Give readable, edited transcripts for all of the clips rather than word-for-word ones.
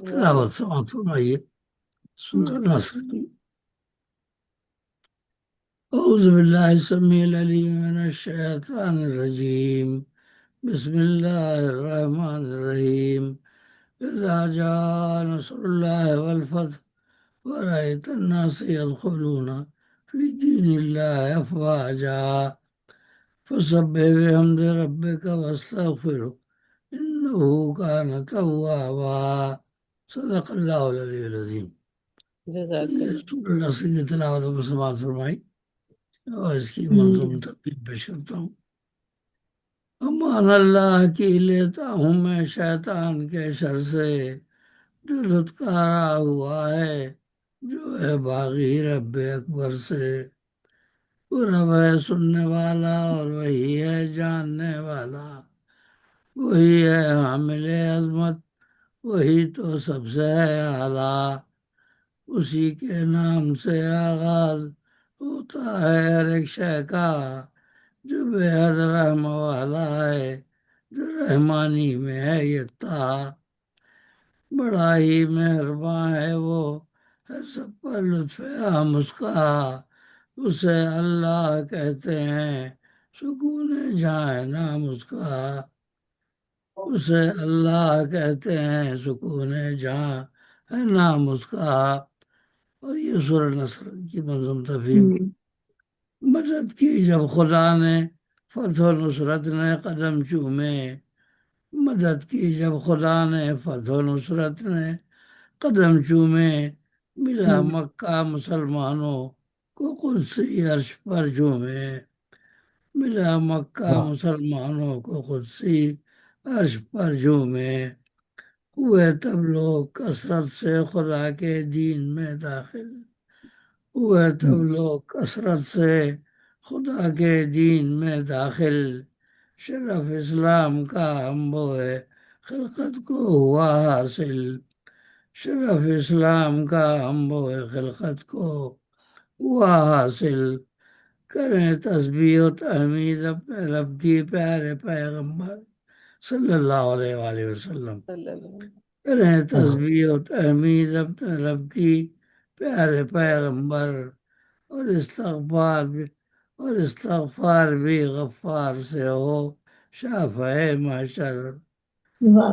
تلاوت سماعت فرمائیے سورہ نصر کی۔ اعوذ باللہ السمیع العلیم من الشیطان الرجیم، بسم اللہ الرحمن الرحیم۔ اذا جاء نصر اللہ والفتح ورأيت الناس يدخلون في دين الله أفواجا فسبح بحمد ربك واستغفره إنه كان توابا۔ صدق اللہ العلی العظیم۔ جزاک اللہ۔ سورہ نصر کی تلاوت و سماعت فرمائی اور اس کی منظوم ترتیب پیش کرتا ہوں۔ امان اللہ کی لیتا ہوں میں شیطان کے شر سے، جو دھتکارا ہوا ہے جو ہے باغی رب اکبر سے۔ وہ رب ہے سننے والا اور وہی ہے جاننے والا، وہی ہے حامل عظمت، وہی تو سب سے ہے اعلیٰ۔ اسی کے نام سے آغاز ہوتا ہے ہر ایک شے کا، جو بے حد رحم والا ہے، جو رحمانی میں ہے یکتا۔ بڑا ہی مہرباں ہے وہ، ہے سب پر لطف عام اس کا۔ اسے اللہ کہتے ہیں، سکون جہاں ہے نام اس کا۔ اسے اللہ کہتے ہیں، سکون جہاں ہے نام اس کا۔ اور یہ سورہ نصر کی منظوم تفہیم۔ مدد کی جب خدا نے، فتح و نصرت نے قدم چومے۔ مدد کی جب خدا نے، فتح و نصرت نے قدم چومے۔ ملا مکہ مسلمانوں کو قدسی عرش پر جھومے۔ ملا مکہ مسلمانوں کو قدسی عرش پر جھومے۔ ہوئے تب لوگ کثرت سے خدا کے دین میں داخل۔ ہوئے تب لوگ کثرت سے خدا کے دین میں داخل۔ شرف اسلام کا انبوئے خلقت کو ہوا حاصل۔ شرف اسلام کا انبوئے خلقت کو ہوا حاصل۔ کریں تسبیح و تحمید اپنے رب کی پیارے پیغمبر صلی اللہ علیہ وآلہ وسلم۔ کریں تسبیح و تحمید اپنے رب کی پیارے پیغمبر، اور استغفار بھی غفار سے ہو شافع محشر۔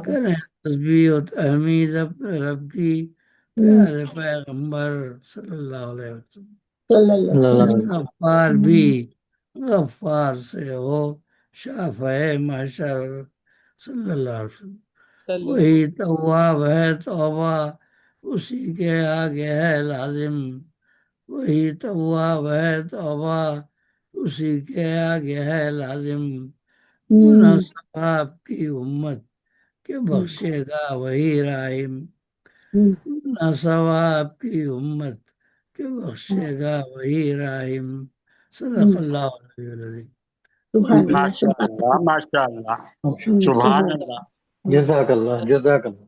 کریں تسبیح و تحمید اپنے رب کی پیارے پیغمبر صلی اللہ علیہ وسلم۔ استغفار بھی غفار سے ہو شافع محشر صلی اللہ علیہ وسلم۔ وہی تواب ہے توبہ اسی کے آگے ہے لازم۔ وہی تواب ہے توبہ اسی کے آگے ہے لازم۔ گناہ ثواب کی امت کے بخشے گا وہی رحیم۔ گناہ ثواب کی امت کے بخشے گا وہی رحیم۔ صدق اللہ علیہ العظیم۔ ماشاء اللہ ماشاء اللہ سبحان اللہ۔ جزاک اللہ جزاک اللہ۔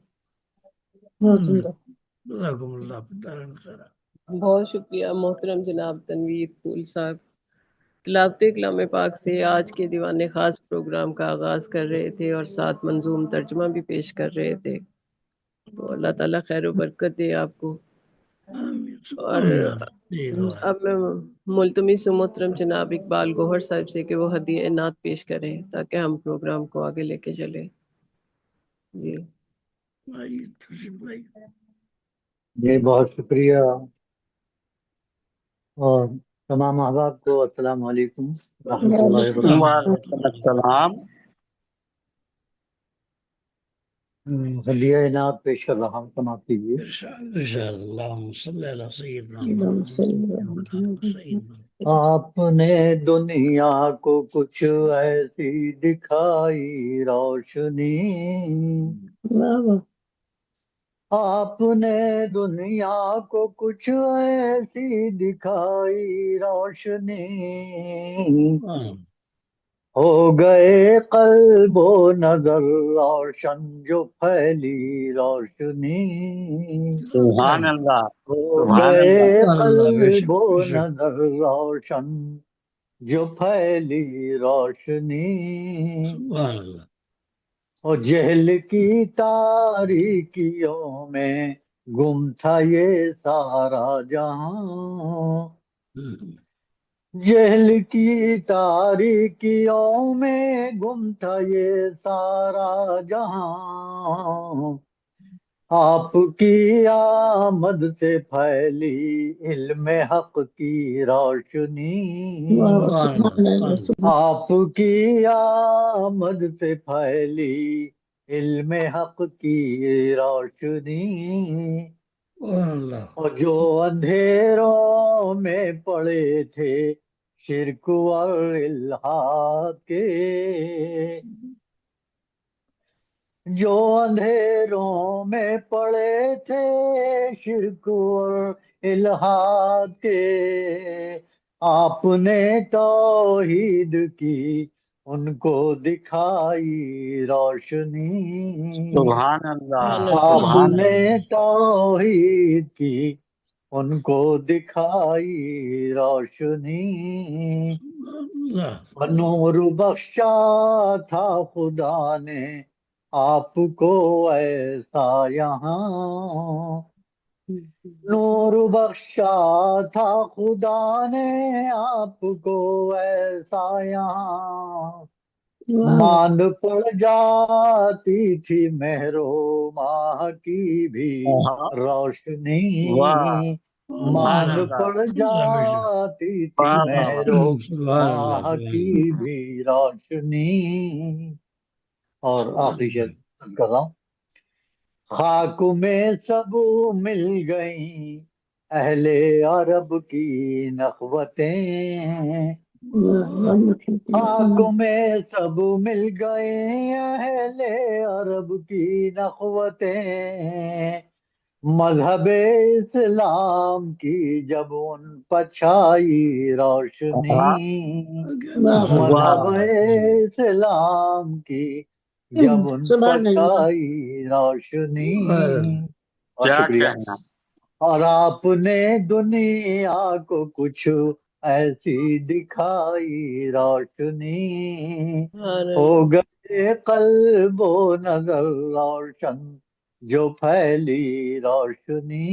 جزاکم اللہ خیرا۔ بہت شکریہ محترم جناب تنویر پھول صاحب۔ تلاوت کلام پاک سے آج کے دیوان خاص پروگرام کا آغاز کر رہے تھے اور ساتھ منظوم ترجمہ بھی پیش کر رہے تھے، تو اللہ تعالیٰ خیر و برکت دے آپ کو۔ اور اب میں ملتمس ہوں محترم جناب اقبال گوہر صاحب سے کہ وہ ہدیہ نعت پیش کریں تاکہ ہم پروگرام کو آگے لے کے چلیں۔ جی بہت شکریہ، اور تمام احباب کو السلام علیکم ورحمۃ اللہ وبرکاتہ۔ وعلیکم السلام۔ ہدیہ انعام پیش کر رہا ہوں، سماعت کیجیے۔ اللہم صلی علی سیدنا آپ نے دنیا کو کچھ ایسی دکھائی روشنی، آپ نے دنیا کو کچھ ایسی دکھائی روشنی، ہو گئے قلب و نظر روشن جو پھیلی روشنی، سبحان اللہ ہو سبحان گئے اللہ۔ قلب و نظر روشن جو پھیلی روشنی، اور جہل کی تاریکیوں میں گم تھا یہ سارا جہاں، جہل کی تاریکیوں میں گم تھا یہ سارا جہاں، آپ کی آمد سے پھیلی علم حق کی روشنی، آپ کی آمد سے پھیلی علم حق کی روشنی، اور جو اندھیروں میں پڑے تھے شرک اور الحاد کے، جو اندھیروں میں پڑے تھے شرک اور الحاد کے، آپ نے توحید کی ان کو دکھائی روشنی، سبحان اللہ آپ سبحان نے اللہ توحید کی ان کو دکھائی روشنی، نور بخشا تھا خدا نے آپ کو ایسا یہاں، نور بخشا تھا خدا نے آپ کو ایسا یہاں، ماند پڑ جاتی تھی مہر و ماہ کی بھی روشنی، واہ سبحان ماند اللہ پڑ جاتی تھی واہ واہ مہر و ماہ کی بھی روشنی، اور آخری شعر کر رہا ہوں، خاک میں سب مل گئیں اہل عرب کی نخوتیں، خاک میں سب مل گئے اہل عرب کی نخوتیں، مذہب اسلام کی جب ان پچھائی روشنی، مذہب اسلام کی جب ان پچھائی روشنی، اور کیا شکریہ، کہنا اور آپ نے دنیا کو کچھ ایسی دکھائی روشنی، ہو گئے قلب و نظر روشن جو پھیلی روشنی،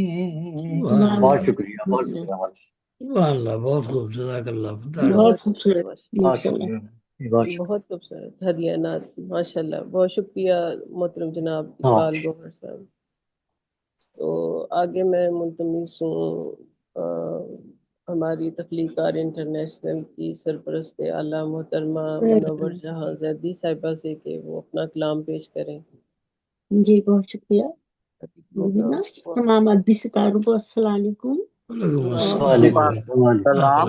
بہت شکریہ بہت شکریہ بہت خوب، جزاک اللہ بہت خوبصورت، بہت شکریہ بہت شکریہ۔ بہت خوبصورت ہدیانات، ماشاء اللہ، بہت شکریہ محترم جناب ہاں اقبال گوہر صاحب۔ تو آگے میں ملتمس ہوں ہماری تخلیقار انٹرنیشنل کی سرپرست اعلیٰ محترمہ منور جہاں زیدی صاحبہ سے کہ وہ اپنا کلام پیش کریں۔ جی بہت شکریہ مبینہ، تمام ادبی ستاروں کو السلام علیکم، وعلیکم السلام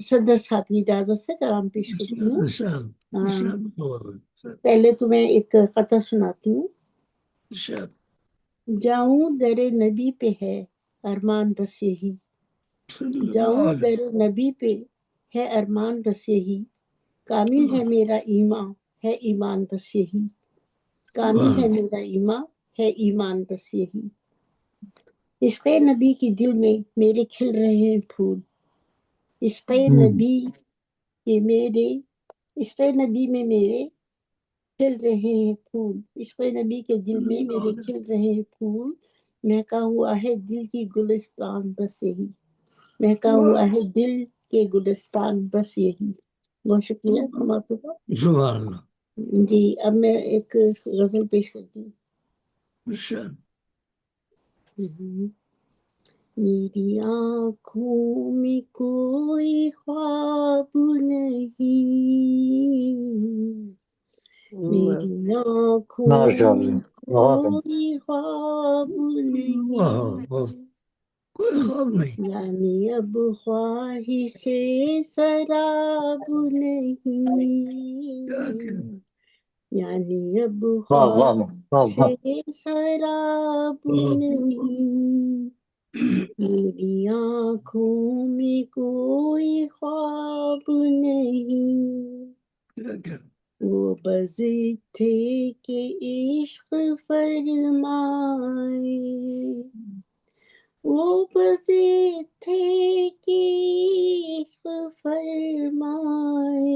صدر صاحب کی اجازت سے کلام پیش کرتی ہوں۔ پہلے تو میں ایک قطع سناتی ہوں۔ جاؤں در نبی پہ ہے ارمان بس یہی، جاؤں در نبی پہ ہے ارمان بس یہی، کامل ہے میرا ایمان ہے ایمان بس یہی، کامل ہے میرا ایمان ہے ایمان بس یہی، عشق نبی کی دل میں میرے کھل رہے ہیں پھول، عشق نبی کے میرے، عشق نبی میں میرے کھل رہے ہیں پھول، عشق نبی کے دل میں میرے کھل رہے ہیں پھول، مہکا ہوا ہے دل کی گلستان بس یہی، مہکا ہوا ہے دل کے گلستان بس یہی۔ بہت شکریہ آپ کا۔ جی اب میں ایک غزل پیش کرتی ہوں۔ میری آنکھوں میں کوئی خواب نہیں، میری آنکھوں ماشاء میں اللہ بہت کوئی خواب نہیں، یعنی اب خواہش سراب نہیں، یعنی اب واہ واہ واہ واہ، خواہش سراب نہیں، میری آنکھوں میں کوئی خواب نہیں، وہ بز تھے کہ عشق فرمائے، وہ بز تھے کہ عشق فرمائے،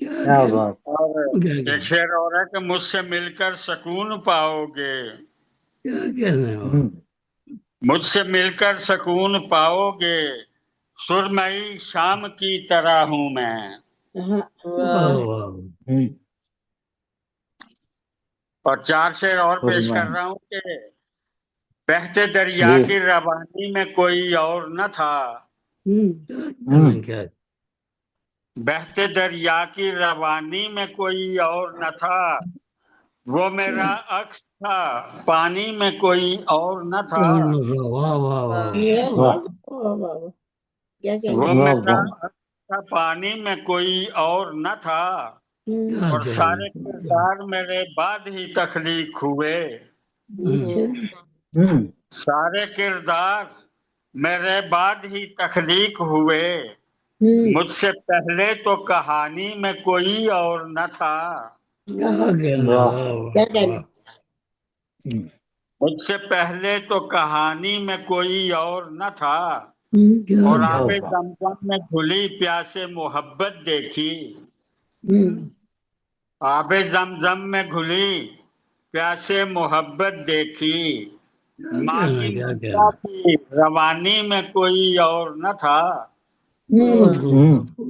کیا کیا کہنا بات اور کیا ایک کہنا شعر اور ہے کہ مجھ سے مل کر سکون پاؤ گے، کیا کہنا ہے وہ؟ مجھ سے مل کر سکون پاؤ گے، سرمئی شام کی طرح ہوں میں۔ ہاں واہ واہ واہ اور 4 شعر اور پیش کر فرمائیں رہا ہوں کہ بہتے دریا جی کی روانی میں کوئی اور نہ تھا، کیا کہنا کیا بہتے دریا کی روانی میں کوئی اور نہ تھا، وہ میرا عکس تھا پانی میں کوئی اور نہ تھا، واہ واہ واہ یہ واہ واہ واہ واہ کیا کہنا وہ ہے واہ میرا واہ عکس تھا پانی میں کوئی اور نہ تھا، کیا اور کہنا سارے کردار میرے بعد ہی تخلیق ہوئے، اچھا سارے کردار میرے بعد ہی تخلیق ہوئے، مجھ سے پہلے تو کہانی میں کوئی اور نہ تھا، کیا کہنا واہ واہ کیا واہ کہنا واہ مجھ سے پہلے تو کہانی میں کوئی اور نہ تھا، کیا اور کہنا آب واہ واہ زمزم میں کھلی پیاسے محبت دیکھی، آب زمزم میں گھلی پیاسے محبت دیکھی، ماں کی کیا ممتا کہنا کی روانی میں کوئی اور نہ تھا، بہت خوب بہت خوب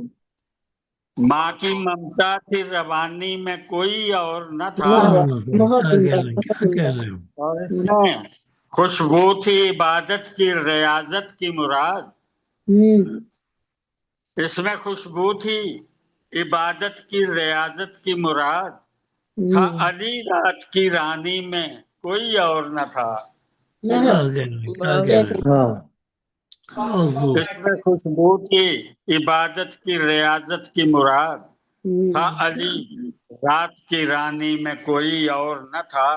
ماں کی ممتا کی روانی میں کوئی اور نہ تھا، واہ واہ بہت بہت عمدہ کیا بہت عمدہ کہنا اور اس میں خوشبو تھی عبادت کی ریاضت کی مراد، اس میں خوشبو تھی عبادت کی ریاضت کی مراد، تھا علی رات کی رانی میں کوئی اور نہ تھا، کیا کہنا کیا واہ کہنا واہ بہت خوب اس میں خوشبو تھی عبادت کی ریاضت کی مراد، تھا علی رات کی رانی میں کوئی اور نہ تھا،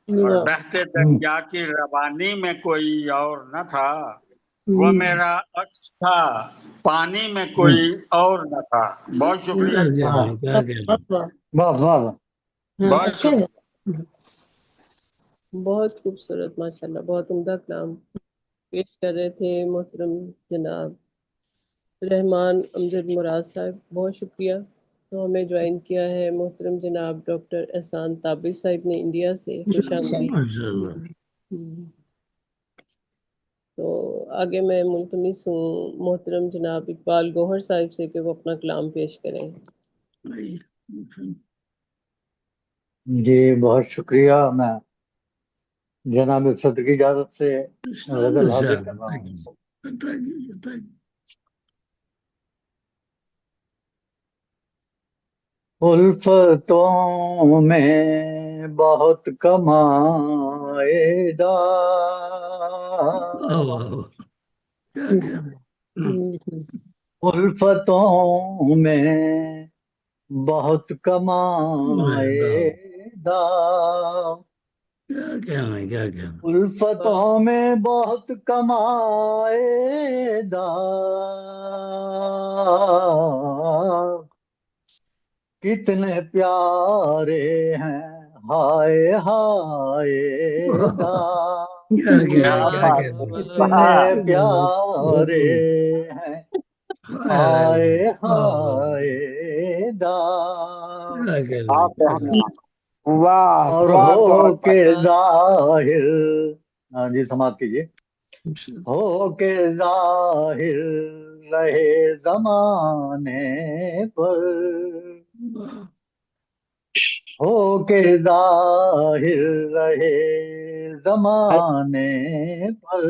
اور بہتے دریا کی روانی میں کوئی اور نہ تھا، وہ میرا عکس تھا پانی میں کوئی اور نہ تھا۔ بہت شکریہ جی، کیا کہنا واہ واہ ہاں بہت اچھا ہے شکریہ۔ بہت خوبصورت ماشاءاللہ، بہت عمدہ کلام پیش کر رہے تھے محترم جناب رحمان امجد مراد صاحب، بہت شکریہ۔ تو ہمیں جوائن کیا ہے محترم جناب ڈاکٹر احسان تابر صاحب نے انڈیا سے، خوش آمدید۔ ماشاء اللہ تو آگے میں ملتمس ہوں محترم جناب اقبال گوہر صاحب سے کہ وہ اپنا کلام پیش کریں۔ جی بہت شکریہ، میں جناب صدر کی اجازت سے غزل حاضر کر رہا ہوں۔ الفتوں میں بہت کمائے دا، الفتوں میں بہت کمائے دا، کیا کہنا کیا کہنا الفتوں میں بہت کمائے دا، کتنے پیارے ہیں ہائے ہائے دا، کیا کیا بات ہے، کتنے پیارے ہیں ہائے ہائے دا، آپ رحمان۔ اور ہو کے ظاہر، ہاں جی سماعت کیجیے، ہو کے ظاہر رہے زمانے پر، ہو کے ظاہر رہے زمانے پر،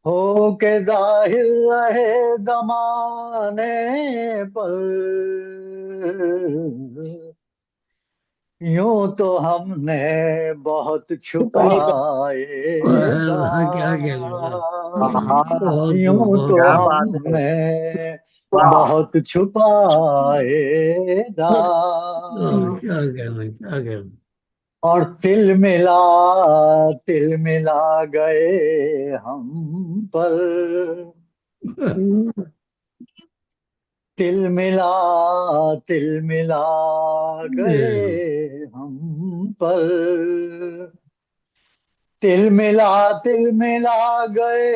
ہو کے ظاہر رہے زمانے پر، یوں تو ہم نے بہت چھپائے دا، کیا کہنا یوں تو کیا ہم بات ہے، نے واہ، بہت چھپائے دا، کیا کہنا کیا کہنا اور تل ملا گئے ہم پر، تل ملا گئے ہم پر، تل ملا گئے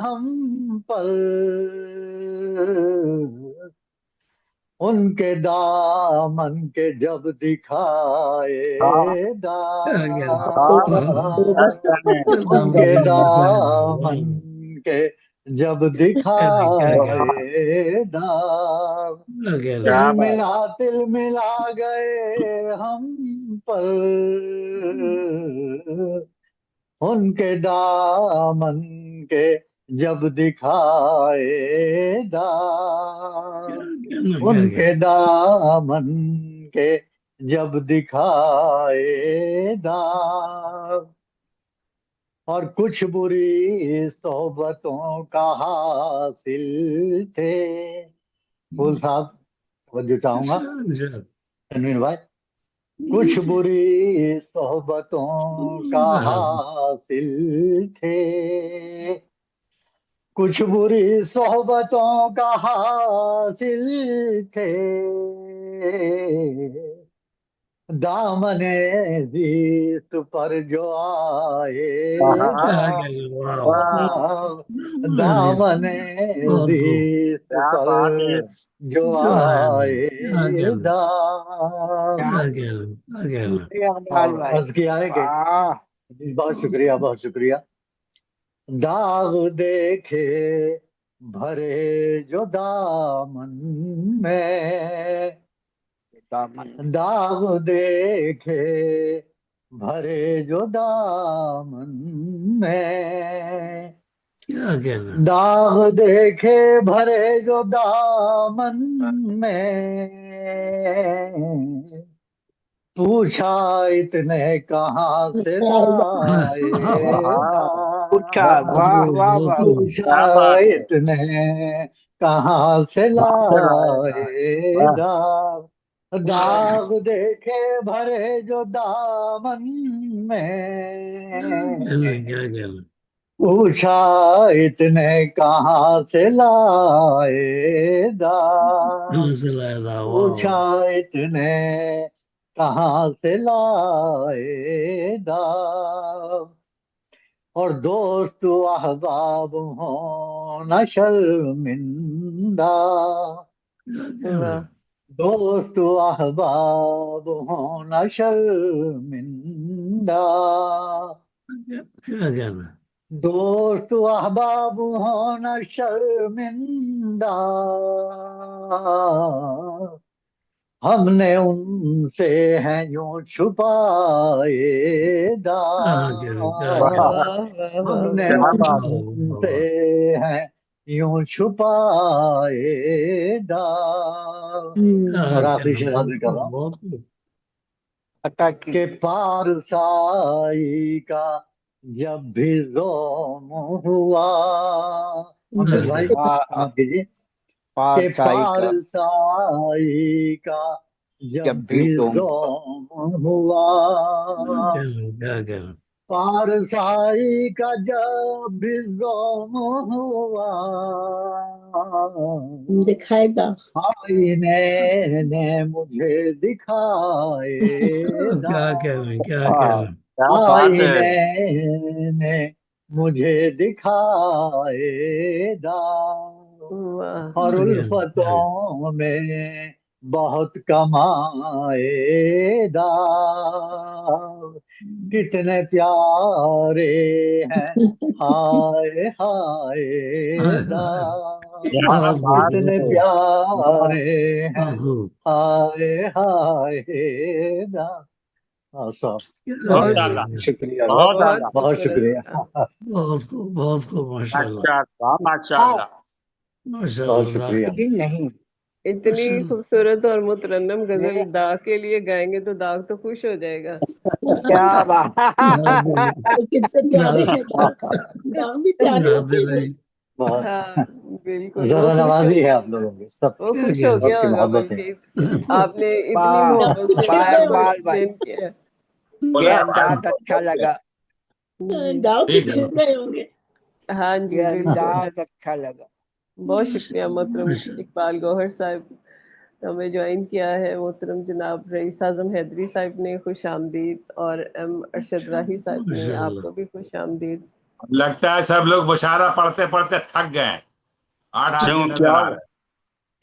ہم پر، ان کے دامن کے جب دکھائے ان کے دامن کے جب دکھائے تل ملا گئے ہم پر ان کے دامن کے جب دکھائے ان کے دامن کے جب دکھائے اور کچھ بری صحبتوں کا حاصل تھے. پھول صاحب توجہ چاہوں گا تنویر بھائی. کچھ بری صحبتوں کا حاصل تھے کچھ بری صحبتوں کا حاصل تھے دامن زیست پر جو آئے دامن زیست پر جو آئے عرض کیا ہے کہ بہت شکریہ بہت شکریہ. داغ دیکھے بھرے جو دامن میں داغ دیکھے بھرے جو دامن میں داغ دیکھے بھرے جو دامن میں پوچھا اتنے کہاں سے لائے پوچھا اتنے کہاں سے لائے داغ دیکھے بھرے جو دامن میں پوچھا اتنے کہاں سے لائے پوچھا اتنے کہاں سے لائے اور دوست و احباب ہوں نہ شرمندہ دوست و احباب ہوں نہ شرمندہ دوست و احباب ہوں نہ شرمندہ ہم نے ان سے ہیں یوں چھپائے ہم نے ان سے ہیں یوں چھپائے اور آخری شعر حاضر کر رہا ہوں کہ پارسائی کا جب بھی زوم ہوا بھائی سمجھ کیجیے کہ پارسائی کا جب بھی زوم ہوا پارسائی کا جب بھی زوم ہوا دکھائے گا آئینے نے مجھے دکھائے آئینے نے مجھے دکھائے اور الفتوں میں بہت کمائے کتنے پیارے ہیں ہائے ہائے کتنے پیارے ہیں ہائے ہائے شکریہ بہت شکریہ بہت خوب ماشاء اللہ ماشاء اللہ بہت شکریہ اتنی خوبصورت اور مترنم غزل داغ کے لیے گائیں گے تو داغ تو خوش ہو جائے گا. کیا بات کتنے پیارے ہیں داغ بھی پیارے ہوتے ہیں. ہاں بالکل ذرا نوازی ہے آپ لوگوں کی سب وہ خوش ہو گیا ہوگا بلکہ آپ نے اتنی محبت سے explain کیا. انداز اچھا لگا داغ بھی کھل گئے ہوں گے. ہاں جی انداز اچھا لگا. بہت شکریہ محترم اقبال گوہر صاحب ہمیں جوائن کیا ہے. محترم جناب رئیس اعظم حیدری صاحب نے خوش آمدید اور ایم ارشد راہی صاحب نے آپ کو بھی خوش آمدید. لگتا ہے سب لوگ بشارہ پڑھتے پڑھتے تھک گئے. 8 آدمی نظر آ رہے.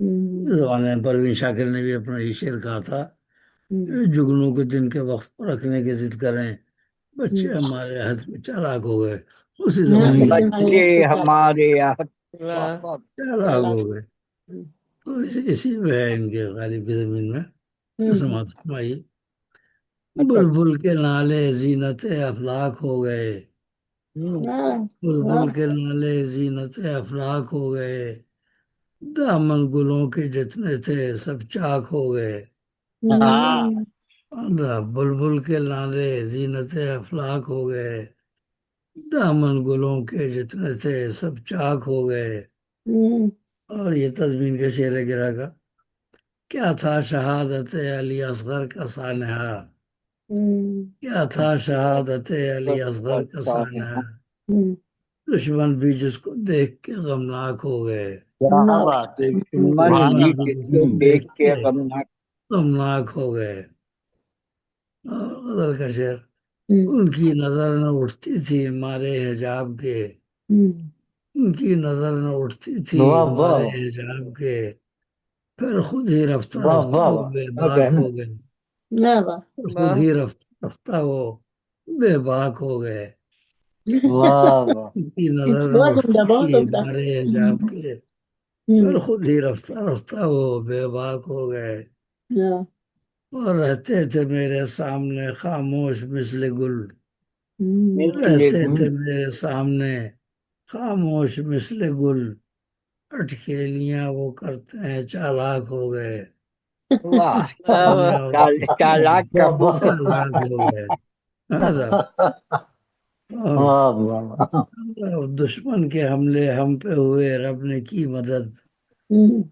اس زمانے میں پروین شاکر نے بھی اپنا یہ شعر کہا تھا، جگنوں کو دن کے وقت پر رکھنے کی ضد کریں، بچے ہمارے ہاتھ میں چالاک ہو گئے. اسی زمانے کے بچے ہمارے ہاتھ واہ چالاک ہو گئے. تو اسی میں ہے ان کے غالب کی زمین میں سماعت فرمائی. بلبل کے نالے زینت افلاک ہو گئے، بلبل کے نالے زینت افلاک ہو گئے، دامن گلوں کے جتنے تھے سب چاک ہو گئے. ہاں بلبل کے نالے زینت افلاک ہو گئے، دامن گلوں کے جتنے تھے سب چاک ہو گئے. اور یہ تضمین کے شعر گرا کا، کیا تھا شہادت علی اصغر کا سانحہ، کیا تھا شہادت علی اصغر کا سانحہ، دشمن بھی جس کو دیکھ کے غمناک ہو گئے. کیا بات ہے. دشمن بھی جس کو دیکھ کے غمناک غمناک ہو گئے. اور غزل کا شعر، ان کی نظر نہ اٹھتی تھی مارے حجاب کے، ان کی نظر نہ اٹھتی تھی واہ مارے واہ حجاب کے، پھر خود ہی رفتہ واہ رفتہ واہ وہ واہ بے بہت باک ہے نا. ہو گئے، خود ہی رفتہ رفتہ وہ بے باک ہو گئے. واہ واہ ان کی نظر نہ اٹھتی تھی مارے حجاب کے، پھر خود ہی رفتہ رفتہ وہ بے باک ہو گئے. اور رہتے تھے میرے سامنے خاموش مثل گل، رہتے تھے میرے سامنے خاموش مثل گل، اٹکھیلیاں وہ کرتے ہیں چالاک ہو گئے، واہ اٹکھیلیاں وہ کرتے ہیں چالاک کا واہ خوب چالاک ہو گئے. واہ واہ اور دشمن کے حملے ہم پہ ہوئے رب نے کی مدد،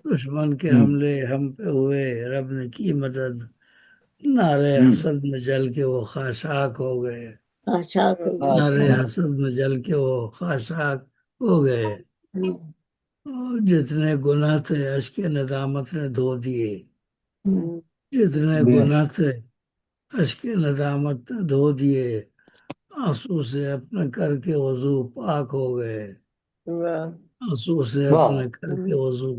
دشمن کے حملے ہم پہ ہوئے رب نے کی مدد، نعرے حسد میں جل کے وہ خاشاک ہو گئے، نعرے حسد میں جل کے وہ خاشاک ہو گئے. اور جتنے گناہ تھے اشک ندامت نے دھو دیے، جتنے گناہ تھے اشک ندامت نے دھو دیے، آنسو سے اپنے کر کے وضو پاک ہو گئے، واہ آنسو سے واہ اپنے کر کے وضو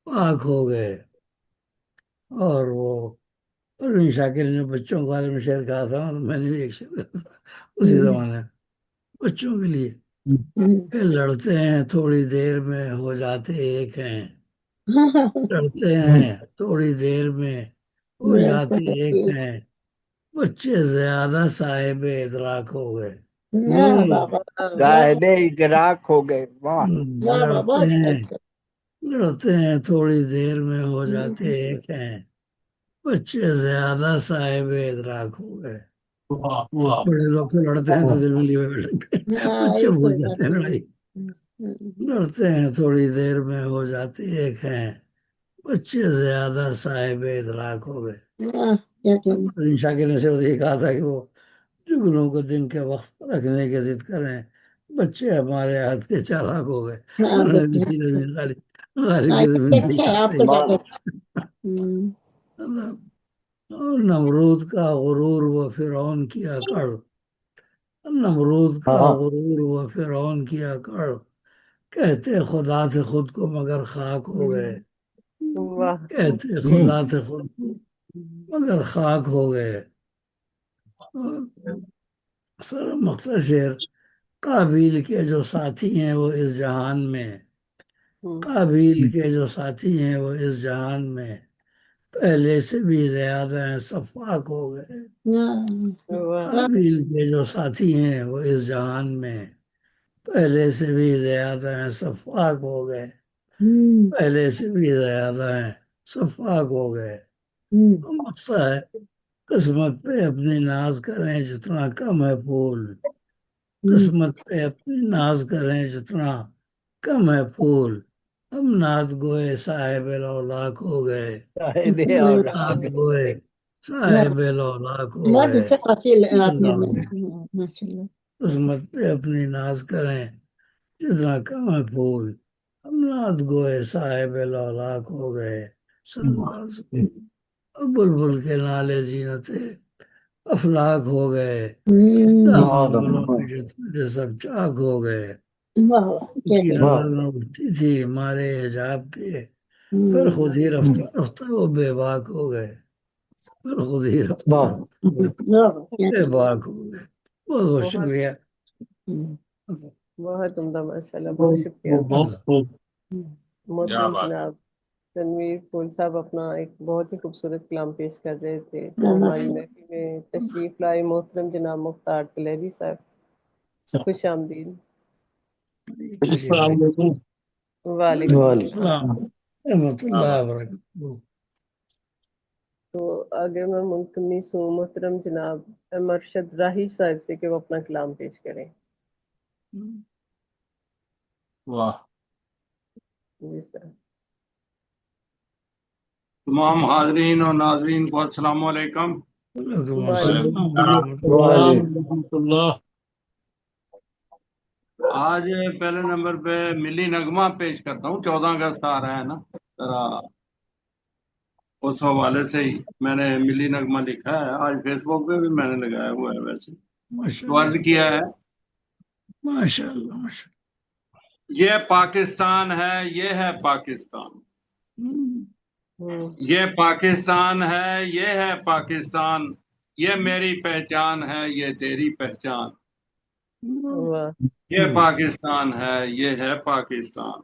پاک ہو گئے. اور وہ پروین شاکر نے بچوں کے بارے میں شعر کہا تھا نا، تو میں نے بھی ایک شعر کہا تھا اسی زمانے میں بچوں کے لیے، کہ لڑتے ہیں تھوڑی دیر میں ہو جاتے ایک ہیں، لڑتے ہیں تھوڑی دیر میں ہو جاتے ایک ہیں، بچے زیادہ صاحب ادراک ہو گئے. صاحب ادراک ہو گئے. واہ لڑتے ہیں تھوڑی دیر میں ہو جاتے ایک ہیں، بچے زیادہ صاحب ادراک ہو گئے. بڑے لوگ تو لڑتے ہیں تو دل میں لیے بیٹھتے ہیں، بچے بھول جاتے ہیں لڑائی. لڑتے ہیں تھوڑی دیر میں ہو جاتے ایک ہیں، بچے زیادہ صاحب ادراک ہو گئے. پروین شاکر نے صرف یہ کہا تھا کہ وہ جگنوں کو دن کے وقت پر رکھنے کی ضد کریں، بچے ہمارے ہاتھ کے چالاک ہو گئے. انہوں نے بھی اسی زمین غالب کی زمین پہ لکھا تھا یہ. اور نمرود کا غرور و فرعون کی اکڑ، نمرود کا غرور و فرعون کی اکڑ، کہتے خدا تھے خود کو مگر خاک ہو گئے، واہ کہتے خدا تھے خود کو مگر خاک ہو گئے. اور سر مختصر شعر، قابیل کے جو ساتھی ہیں وہ اس جہان میں، قابیل کے جو ساتھی ہیں وہ اس جہان میں، پہلے سے بھی زیادہ ہیں صفاک ہو گئے. واہ قابیل کے جو ساتھی ہیں وہ اس جہان میں، پہلے سے بھی زیادہ ہیں صفاک ہو گئے، پہلے سے بھی زیادہ ہیں صفاک ہو گئے. مقصد ہے قسمت پہ اپنی ناز کریں جتنا کم ہے پھول، قسمت پہ اپنی ناز کریں جتنا کم ہے پھول، ہم نعت گوئے صاحب لولاک ہو گئے، نعت گوئے صاحب لولاک ہو گئے. قسمت پہ اپنی ناز کریں جتنا کم ہے پھول، ہم نعت گوئے صاحب لولاک ہو گئے. صلی اللہ علیہ وسلم. بلبل کے نالے زینت افلاک ہو گئے، دامن گلوں کے جتنے تھے سب چاک ہو گئے، ان کی نظر نہ اٹھتی تھی مارے حجاب کے، پھر خود ہی رفتہ رفتہ وہ بے باک ہو گئے، پھر خود ہی رفتہ واہ بے باک ہو گئے۔ بہت بہت شکریہ۔ بہت عمدہ، ماشاءاللہ، بہت شکریہ محترم بات جناب تنویر پھول صاحب اپنا ایک بہت ہی خوبصورت کلام پیش کر رہے تھے، تو ہماری محفل میں تشریف لائے محترم جناب مختار طلیبی صاحب، خوش آمدید۔ السلام علیکم وعلیکم السلام السلام۔ ورحمۃ اللہ وبرکاتہ۔ تو آگے میں منتمس ہوں محترم جناب ایم ارشد راہی صاحب سے کہ وہ اپنا کلام پیش کریں۔ واہ، جی سر۔ تمام حاضرین اور ناظرین کو السلام علیکم۔ وعلیکم وعلیکم السلام ورحمۃ اللہ۔ آج پہلے نمبر پہ ملی نغمہ پیش کرتا ہوں، 14 اگست آ رہا ہے نا، ذرا اس حوالے سے ہی میں نے ملی نغمہ لکھا ہے، آج فیس بک پہ بھی میں نے لگایا ہوا ہے، ویسے تو عرض کیا ہے، ماشاء اللہ ماشاء یہ پاکستان ہے، یہ ہے پاکستان، یہ پاکستان ہے، یہ ہے پاکستان، یہ میری پہچان ہے، یہ تیری پہچان، واہ، یہ پاکستان ہے، یہ ہے پاکستان،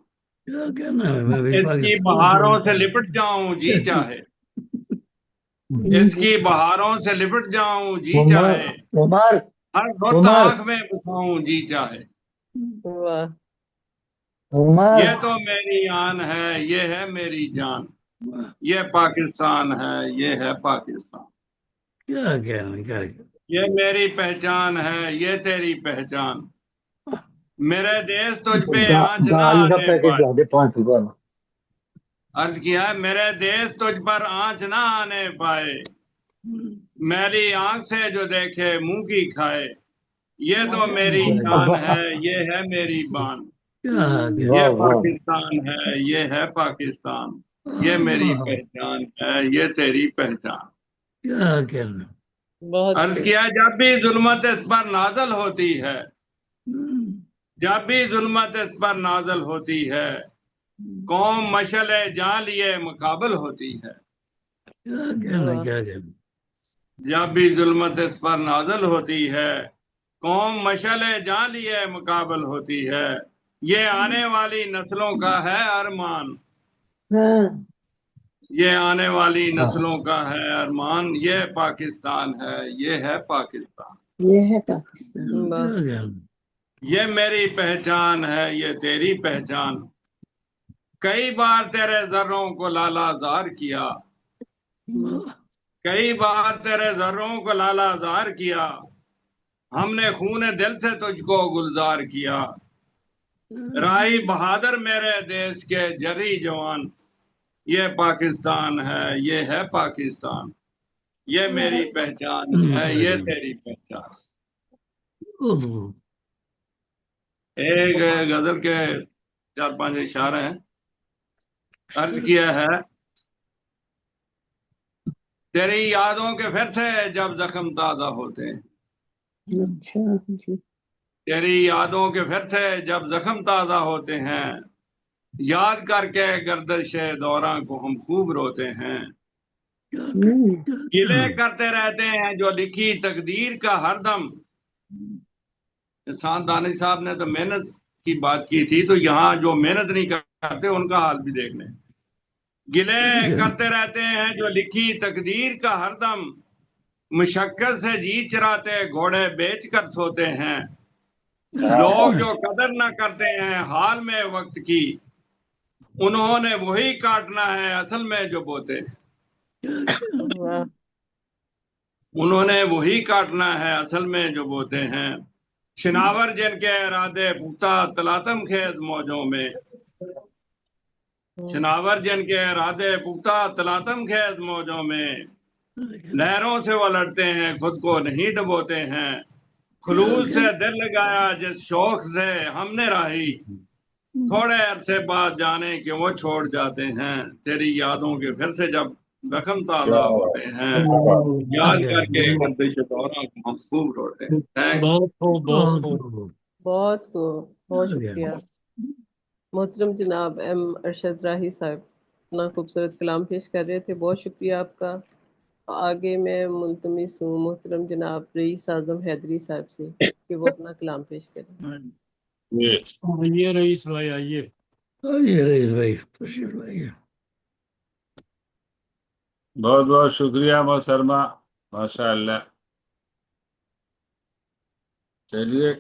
کیا کہنا ہے، میں بھی اس کی پاکستان بہاروں سے لپٹ جاؤں جی چاہے، اس کی بہاروں سے لپٹ جاؤں جی چاہے، عمر ہر رت عمر آنکھ میں بساؤں جی چاہے، واہ، عمر یہ تو میری آن ہے، یہ ہے میری جان، یہ پاکستان ہے، یہ ہے پاکستان، کیا کہنا کیا کہنا۔ یہ میری پہچان ہے، یہ تیری پہچان، میرے دیس تجھ پہ آنچ نہ دال کا آنے پیکٹ پائے، لا دے 5 روپے میں۔ عرض کیا ہے میرے دیس تجھ پر آنچ نہ آنے پائے، میری آنکھ سے جو دیکھے منہ کی کھائے، یہ تو میری جان ہے، یہ ہے میری بان، کیا یہ واہ واہ پاکستان ہے، یہ ہے پاکستان، یہ میری پہچان ہے، یہ تیری پہچان، کیا کہنا۔ بہت عرض خوب۔ کیا جب بھی ظلمت اس پر نازل ہوتی ہے، جب بھی ظلمت اس پر نازل ہوتی ہے، قوم مشعل جان لیے مقابل ہوتی ہے، کیا کہنا کیا کہنا۔ جب بھی ظلمت اس پر نازل ہوتی ہے، قوم مشعل جان لیے مقابل ہوتی ہے، یہ آنے والی نسلوں کا ہے ارمان، ہاں یہ آنے والی نسلوں کا ہے ارمان، یہ پاکستان ہے، یہ ہے پاکستان، یہ ہے پاکستان۔ واہ، کیا کہنا۔ یہ میری پہچان ہے، یہ تیری پہچان، کئی بار تیرے ذروں کو لالا زار کیا، کئی بار تیرے ذروں کو لالا زار کیا، ہم نے خون دل سے تجھ کو گلزار کیا، راہی بہادر میرے دیس کے جری جوان، یہ پاکستان ہے، یہ ہے پاکستان، یہ میری پہچان ہے، یہ تیری پہچان۔ ایک غزل کے 4-5 اشارے ہیں، عرض کیا ہے، تیری یادوں کے پھر سے جب زخم تازہ ہوتے ہیں، اچھا جی، تیری یادوں کے پھر سے جب زخم تازہ ہوتے ہیں، یاد کر کے گردش دوراں کو ہم خوب روتے ہیں، گلے کرتے رہتے ہیں جو لکھی تقدیر کا ہر دم، احسان دانش صاحب نے تو محنت کی بات کی تھی، تو یہاں جو محنت نہیں کرتے ان کا حال بھی دیکھ لیں، گلے کرتے رہتے ہیں جو لکھی تقدیر کا ہر دم، مشقت سے جی چراتے گھوڑے بیچ کر سوتے ہیں، لوگ جو قدر نہ کرتے ہیں حال میں وقت کی، انہوں نے وہی کاٹنا ہے اصل میں جو بوتے ہیں، واہ، انہوں نے وہی کاٹنا ہے اصل میں جو بوتے ہیں، شناور جن کے ارادے پختہ تلاتم خیز موجوں میں، شناور جن کے ارادے پختہ تلاتم خیز موجوں میں، لہروں سے وہ لڑتے ہیں خود کو نہیں ڈبوتے ہیں، خلوص سے دل لگایا جس شوق سے ہم نے راہی، تھوڑے عرصے بعد جانے کہ وہ چھوڑ جاتے ہیں، تیری یادوں کے پھر سے جب زخم تازہ ہوتے ہیں، یاد کر کے گردش دورہ کو ہم خوب روتے ہیں۔ تھینکس۔ بہت خوب، بہت شکریہ محترم جناب ایم ارشد راہی صاحب، اتنا خوبصورت کلام پیش کر رہے تھے، بہت شکریہ آپ کا۔ آگے میں ملتمس ہوں محترم جناب رئیس اعظم حیدری صاحب سے کہ وہ اپنا کلام پیش کریں۔ آئیے رئیس بھائی آئیے۔ آئیے رئیس بھائی تشریف لائیے۔ بہت بہت شکریہ محترمہ، ماشاء اللہ۔ چلیے،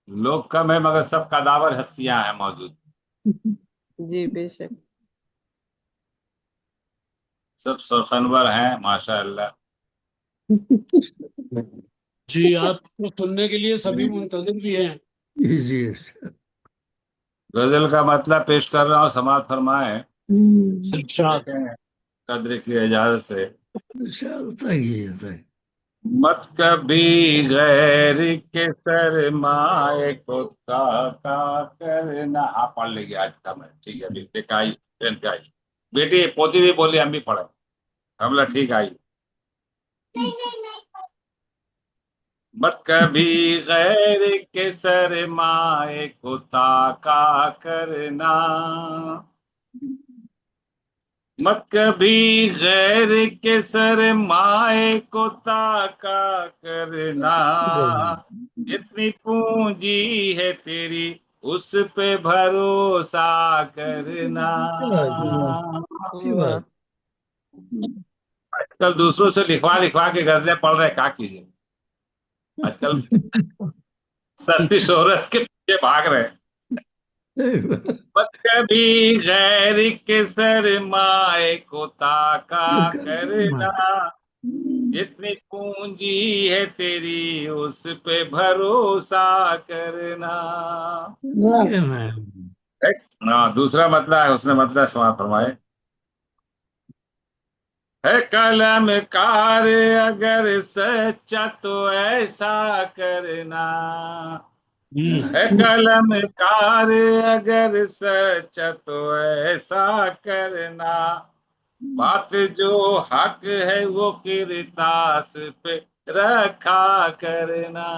لوگ کم ہے مگر سب قداور ہستیاں ہیں موجود، جی بے شک۔ سب سرخنور ہیں ماشاء اللہ۔ جی آپ کو سننے کے لیے سبھی منتظر بھی ہیں۔ جی جی غزل کا مطلب پیش کر رہا ہوں، سماعت فرمائیں ارشاد۔ قدر کی اجازت سے۔ مت کبھی غیر کے سرمائے کو تاکا کرنا۔ آپ پڑھ لیں گے آج کا میں، ٹھیک ہے؟ ابھی دیکھ آئی ٹرین پہ آئی بیٹی، پوتی بھی بولی ہم بھی پڑھیں، ہم لوگ ٹھیک آئی۔ مت کبھی غیر کے سرمائے کو تاکا کرنا، مت کبھی غیر کے سرمائے کو تاکا کرنا، جتنی پونجی ہے تیری اس پہ بھروسہ کرنا۔ آج کل دوسروں سے لکھوا کے غزلیں پڑھ رہے، کیا کیجیے؟ آج کل سستی شہرت کے پیچھے بھاگ رہے۔ مت کبھی غیر کے سرمائے کو تاکا کرنا، جتنی پونجی ہے تیری اس پہ بھروسہ کرنا۔ دوسرا مطلب ہے، اس نے مطلب سماعت فرمائے۔ ہے قلم کار اگر سچا تو ایسا کرنا، ہے قلم کار اگر سچا تو ایسا کرنا، بات جو حق ہے وہ کرتاس پہ رکھا کرنا،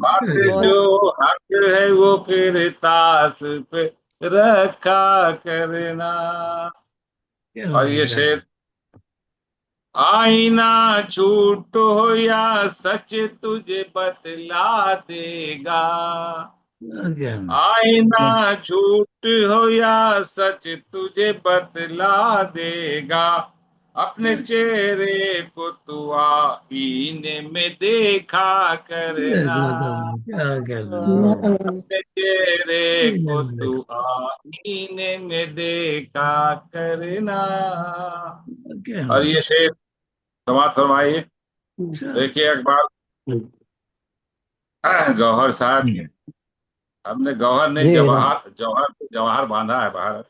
بات جو حق ہے وہ کرتاس پہ رکھا کرنا۔ اور یہ شعر، آئینہ جھوٹ ہو یا سچ تجھے بتلا دے گا، آئینہ جھوٹ ہو یا سچ تجھے بتلا دے گا، اپنے چہرے کو تو آئینے میں دیکھا کرنا، اپنے چہرے کو تو آئینے میں دیکھا کرنا۔ اور یہ شعر سماعت فرمائیے۔ دیکھیے اقبال گوہر صاحب، ہم نے گوہر نہیں جواہر باندھا ہے باہر۔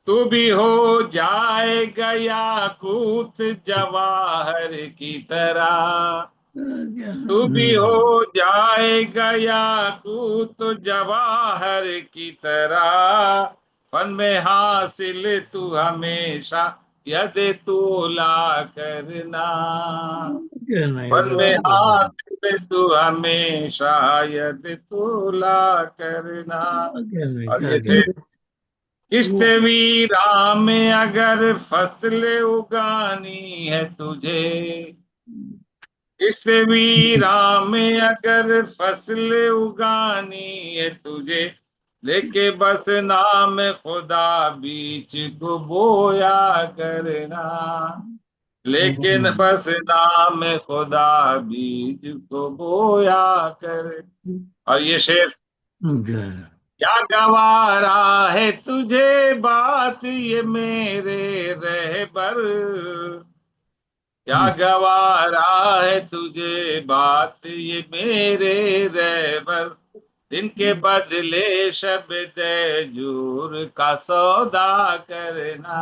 تو بھی ہو جائے گا یاقوت جواہر کی طرح، تو بھی ہو جائے گا یاقوت جواہر کی طرح، فن میں حاصل تو ہمیشہ ید تولا کرنا، فن میں حاصل تو ہمیشہ ید تولا کرنا۔ اور یہ کشت ویراں میں اگر فصل اگانی ہے تجھے، کشت ویراں میں اگر فصل اگانی ہے تجھے، لے کے بس نام خدا بیچ کو بویا کرنا، لیکن بس نام خدا بیچ کو بویا کرنا۔ اور یہ شعر، کیا گوارا ہے تجھے بات یہ میرے رہبر، کیا گوارا ہے تجھے بات یہ میرے رہبر، دن کے بدلے شب دیجور کا سودا کرنا،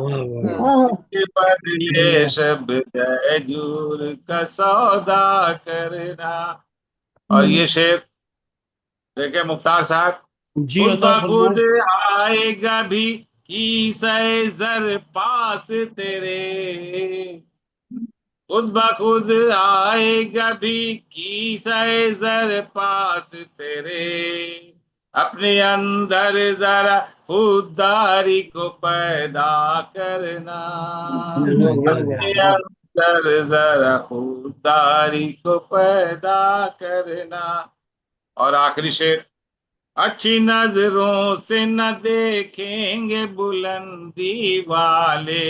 دن کے بدلے شب دیجور کا سودا کرنا۔ اور یہ شعر دیکھیں مختار صاحب، خود بخود آئے گا بھی کیسے زر پاس تیرے، خود بخود آئے گا بھی کیسے زر پاس تیرے، اپنے اندر ذرا خودداری کو پیدا کرنا، اپنے اندر ذرا خودداری کو پیدا کرنا۔ اور آخری شعر، اچھی نظروں سے نہ دیکھیں گے بلندی والے،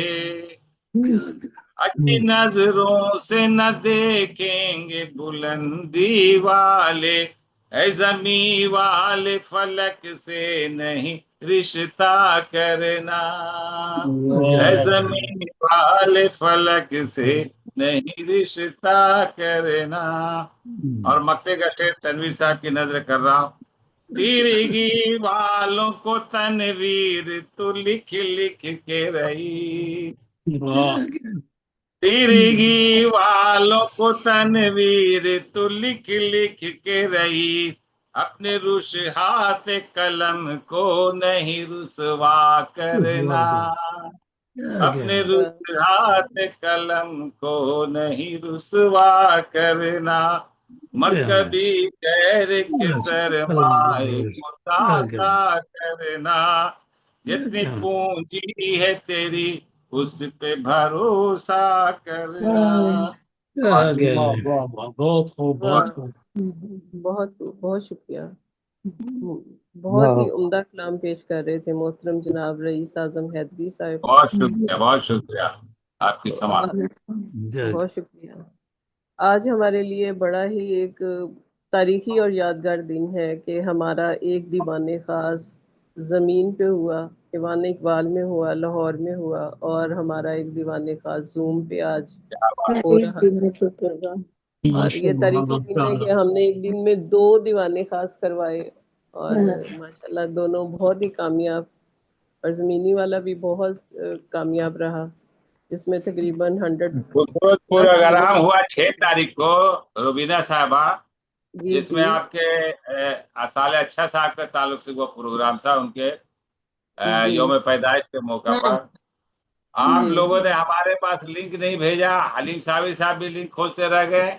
اچھی نظروں سے نہ دیکھیں گے بلندی والے، اے زمیں والے فلک سے نہیں رشتہ کرنا، اے زمیں والے فلک سے نہیں رشتہ کرنا۔ اور مکتے کا شعر تنویر صاحب کی نظر کر رہا ہوں، تیرگی والوں کو تنویر تو لکھ لکھ کے رہی، تیرگی والوں کو تنویر تو لکھ لکھ کے رہی، اپنے رشحات قلم کو نہیں رسوا کرنا، اپنے رشحات قلم کو نہیں رسوا کرنا، مکبی غیر کے سرمائے کو داتا کرنا، جتنی پونجی ہے تیری اس پہ بھروسہ کرنا۔ واہ واہ واہ، بہت خوب بہت خوب۔ بہت بہت شکریہ، بہت ہی عمدہ کلام پیش کر رہے تھے محترم جناب رئیس اعظم حیدری صاحب۔ بہت شکریہ آپ کی سماعت۔ بہت شکریہ۔ آج ہمارے لیے بڑا ہی ایک تاریخی اور یادگار دن ہے کہ ہمارا ایک دیوان خاص زمین پہ ہوا، ایوان اقبال میں ہوا، لاہور میں ہوا، اور ہمارا ایک دیوان خاص زوم پہ آج ہو رہا ہے۔ اور یہ تاریخی دن ہے کہ ہم نے ایک دن میں 2 دیوانے خاص کروائے، اور ماشاءاللہ دونوں بہت ہی کامیاب، اور زمینی والا بھی بہت کامیاب رہا، جس میں تقریباً 100 خوبصورت پروگرام ہوا 6 تاریخ کو روبینہ صاحبہ، جس میں آپ کے سال اچھا صاحب کے تعلق سے وہ پروگرام تھا، ان کے یوم پیدائش کے موقع پر آپ لوگوں نے ہمارے پاس لنک نہیں بھیجا، حلیم صاحب بھی لنک کھوجتے رہ گئے،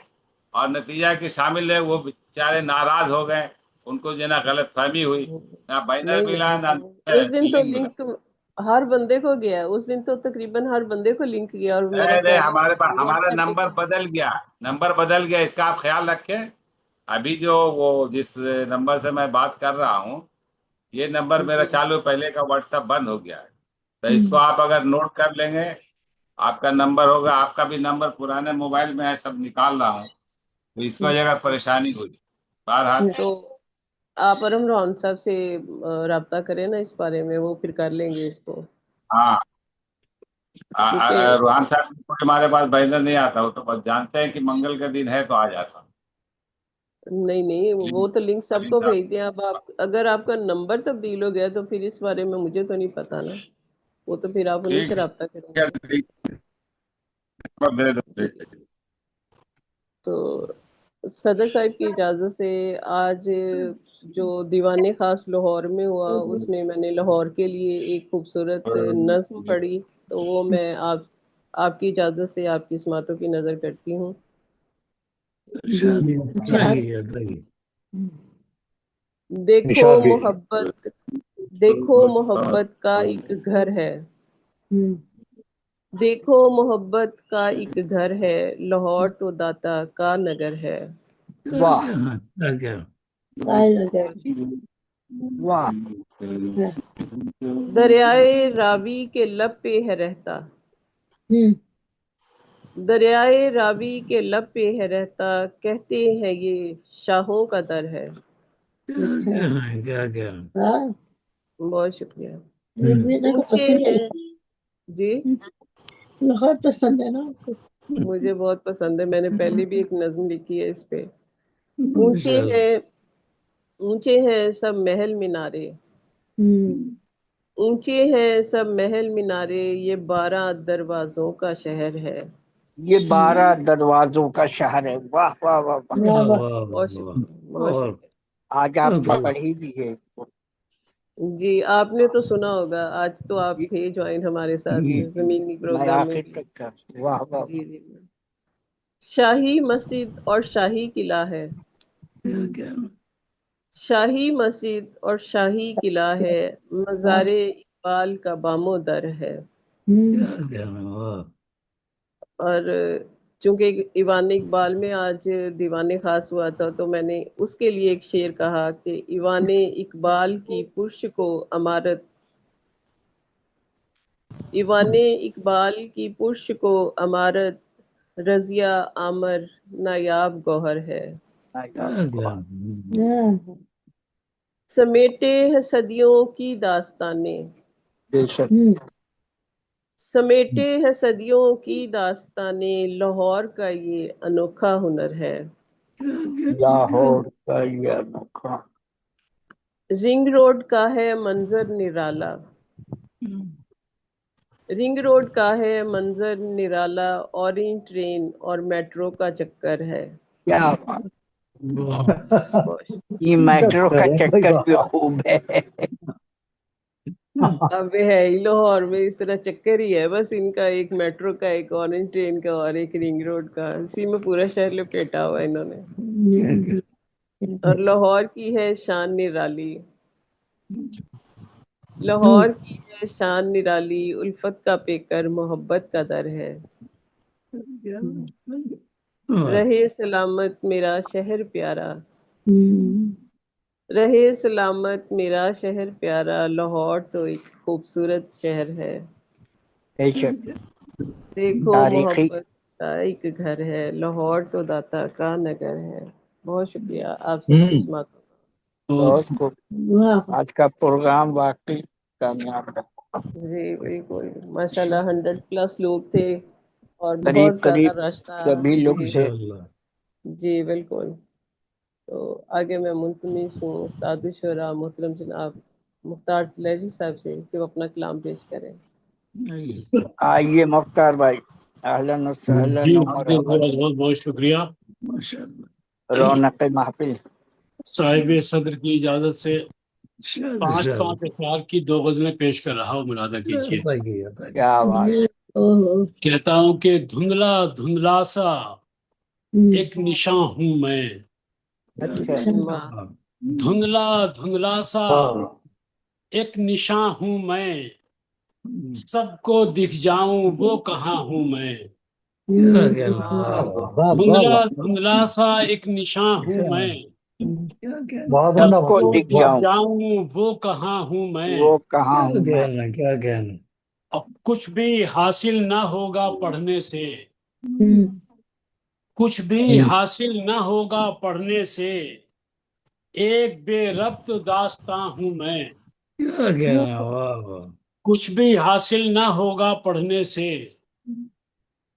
اور نتیجہ کہ شامل ہے وہ بیچارے ناراض ہو گئے، ان کو جو نا غلط فہمی ہوئی، نہ بینر ملا نہ اس دن تو لنک ملا۔ لنک ہر بندے کو گیا، اس دن تو تقریباً ہر بندے کو لنک گیا، اور میرا نہیں خیال ہمارے پاس ہے ہمارا نمبر بدل گیا، اس کا آپ خیال رکھیں۔ ابھی جو وہ جس نمبر سے میں بات کر رہا ہوں، یہ نمبر میرا چالو، پہلے کا واٹس ایپ بند ہو گیا ہے، تو اس کو آپ اگر نوٹ کر لیں گے، آپ کا نمبر ہوگا، آپ کا بھی نمبر پرانے موبائل میں ہے، سب نکال رہا ہوں، تو اس کی وجہ پریشانی ہوئی۔ بہرحال تو آپ ارم روحان صاحب سے رابطہ کریں نا اس بارے میں، وہ پھر کر لیں گے اس کو۔ ہاں، روحان صاحب ہمارے پاس بینر نہیں آتا، وہ تو بس جانتے ہیں کہ منگل کا دن ہے تو آ جاتا۔ نہیں وہ تو لنک سب کو بھیج دیں۔ اب اگر آپ کا نمبر تبدیل ہو گیا تو پھر اس بارے میں مجھے تو نہیں پتا نا، وہ تو پھر آپ انہیں سے رابطہ کریں گے۔ تو صدر صاحب کی اجازت سے آج جو دیوان خاص لاہور میں ہوا، اس میں میں نے لاہور کے لیے ایک خوبصورت نظم پڑھی، تو وہ میں آپ کی اجازت سے آپ کی سماعتوں کی نظر کرتی ہوں۔ دیکھو محبت کا ایک گھر ہے، دیکھو محبت کا ایک گھر ہے، لاہور تو داتا کا نگر ہے۔ واہ واہ، دریائے راوی کے لب پہ ہے رہتا، دریائے راوی کے لب پہ ہے رہتا، کہتے ہیں یہ شاہوں کا در ہے۔ بہت شکریہ۔ اونچے ہیں جی، لاہور پسند ہے نا آپ کو؟ مجھے بہت پسند ہے، میں نے پہلے بھی ایک نظم لکھی ہے اس پہ۔ اونچے ہیں سب محل مینارے، اونچے ہیں سب محل مینارے، یہ 12 دروازوں کا شہر ہے۔ یہ 12 دروازوں کا شہر ہے۔ واہ واہ واہ واہ، بہت شکریہ، بہت شکریہ۔ آج آپ نے پڑھی بھی ہے۔ جی آپ نے تو سنا ہوگا، آج تو آپ تھے جوائن ہمارے ساتھ زمینی میں پروگرام میں آخر بھی۔ تک تھا۔ واہ واہ، جی جی، شاہی مسجد اور شاہی قلعہ ہے، شاہی مسجد اور شاہی قلعہ ہے، مزار اقبال کا بام و در ہے۔ اور چونکہ ایوان اقبال میں آج دیوان خاص ہوا تھا تو میں نے اس کے لیے ایک شعر کہا کہ ایوان اقبال کی پرش کو امارت، ایوان اقبال کی پرش کو امارت، رضیہ آمر نایاب گوہر ہے۔ سمیٹے ہے صدیوں کی داستانیں، بے شک سمیٹے ہے صدیوں کی داستانیں، لاہور کا یہ انوکھا ہنر ہے۔ لاہور کا یہ انوکھا رنگ روڈ کا ہے منظر نرالا، رنگ روڈ کا ہے منظر نرالا، اورینج ٹرین اور میٹرو کا چکر ہے۔ کیا یہ میٹرو کا چکر بھی خوب ہے۔ اب ہے ہی لاہور میں اس طرح چکر ہی ہے، بس ان کا ایک میٹرو کا، ایک اورنج ٹرین کا اور ایک رنگ روڈ کا، اسی میں پورا شہر لپیٹا ہوا ہے انہوں نے۔ اور لاہور کی ہے شان نرالی، لاہور کی ہے شان نرالی، الفت کا پیکر محبت کا در ہے۔ رہے سلامت میرا شہر پیارا، رہے سلامت میرا شہر پیارا، لاہور تو ایک خوبصورت شہر ہے۔ بے شک دیکھو تاریخی محبت کا ایک گھر ہے، لاہور تو داتا کا نگر ہے۔ بہت شکریہ آپ سب کی سماعتوں کا۔ بہت خوب، آج کا پروگرام واقعی کامیاب ہے۔ جی بالکل، ماشاءاللہ 100+ لوگ تھے اور قریب بہت زیادہ قریب رش تھا۔ سبھی لوگ جی تھے۔ جی بالکل۔ تو آگے میں منتمس ہوں استاد الشعراء محترم جناب مختار لہری صاحب سے کہ وہ اپنا کلام پیش کریں۔ آئیے مختار بھائی، اہلاً و سہلاً جی و بہت مرحباً، بہت بہت شکریہ رونق محفل۔ صاحب صدر کی اجازت سے 5 اشعار کی 2 غزلیں پیش کر رہا ہوں، ملادہ کیجیے۔ کیا بات ہے۔ کہتا ہوں کہ دھندلا دھندلا سا ایک نشاں ہوں میں، اچھا دھندلا دھندلا سا ایک نشاں ہوں میں، سب کو دکھ جاؤں وہ کہاں ہوں میں، دھندلا دھندلا سا ایک نشاں ہوں میں، سب سب کو کو دکھ دکھ جاؤں جاؤں وہ کہاں ہوں میں، وہ کہاں ہوں میں۔ کیا کہنا اب کچھ بھی حاصل نہ ہوگا پڑھنے سے، کچھ بھی حاصل نہ ہوگا پڑھنے سے، ایک بے ربط داستاں ہوں میں، کیا کہنا واہ واہ کچھ بھی حاصل نہ ہوگا پڑھنے سے،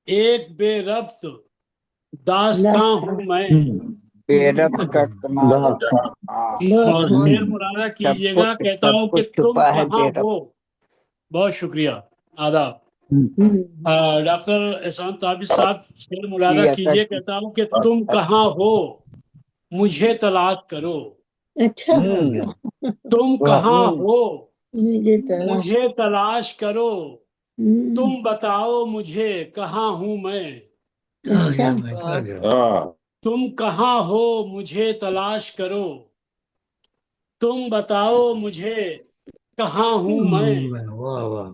ایک بے ربط داستاں ہوں میں۔ بے ربط کا تمہارا اور شعر مرادہ کیجیے گا، کہتا ہوں سب کہ کچھ تم چھپا ہے کہاں بے ربط۔ ہو۔ بہت شکریہ، آداب۔ ڈاکٹر احسان تابر صاحب شعر مرادہ جی کیجیے، اچھا کہتا ہوں کہ تم کہاں ہو مجھے تلاش کرو، اچھا تم کہاں ہو مجھے تلاش مجھے تلاش کرو، تم بتاؤ مجھے کہاں ہوں میں، کیا اچھا کہنا کیا کہنا تم کہاں ہو مجھے تلاش کرو، تم بتاؤ مجھے کہاں ہوں میں، واہ واہ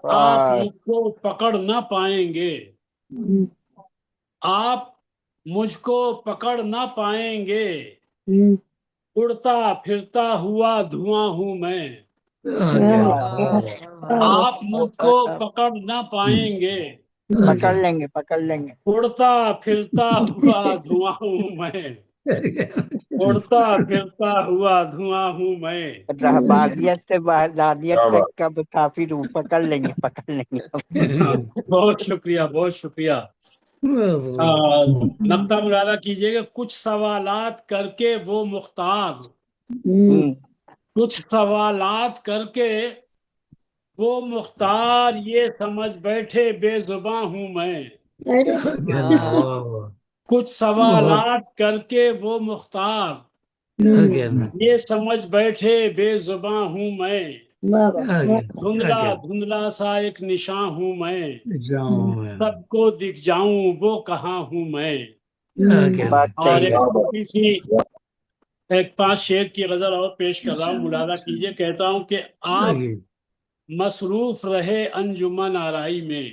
آپ مجھ کو پکڑ نہ پائیں گے، آپ مجھ کو پکڑ نہ پائیں گے، اڑتا پھرتا ہوا دھواں ہوں میں، کیا کہنا واہ واہ آپ مجھ کو پکڑ نہ پائیں گے، کیا پکڑ لیں گے پکڑ لیں گے۔ اڑتا پھرتا ہوا دھواں ہوں میں، اڑتا پھرتا ہوا دھواں ہوں میں۔ رہبانیت سے وحدانیت تک کا مسافر ہوں، پکڑ لیں گے پکڑ لیں گے۔ بہت شکریہ بہت شکریہ۔ نقطہ مرادہ کیجیے گا، کچھ سوالات کر کے وہ مختار، کچھ سوالات کر کے وہ مختار، یہ سمجھ بیٹھے بے زباں ہوں میں، ارے کہنا واہ واہ کچھ سوالات کر کے وہ مختار، کیا کہنا یہ سمجھ بیٹھے بے زباں ہوں میں، واہ واہ کیا کہنا کیا دھندلا کہنا دھندلا سا ایک نشاں ہوں میں، جاؤں میں سب کو دکھ جاؤں وہ کہاں ہوں میں۔ کیا کہنا بات اور صحیح ایک ہے۔ چھوٹی سی ایک 5 شعر کی غزل اور پیش کر رہا ہوں، ملاحظہ کیجئے. کہتا ہوں کہ آپ مصروف رہے انجمن آرائی میں.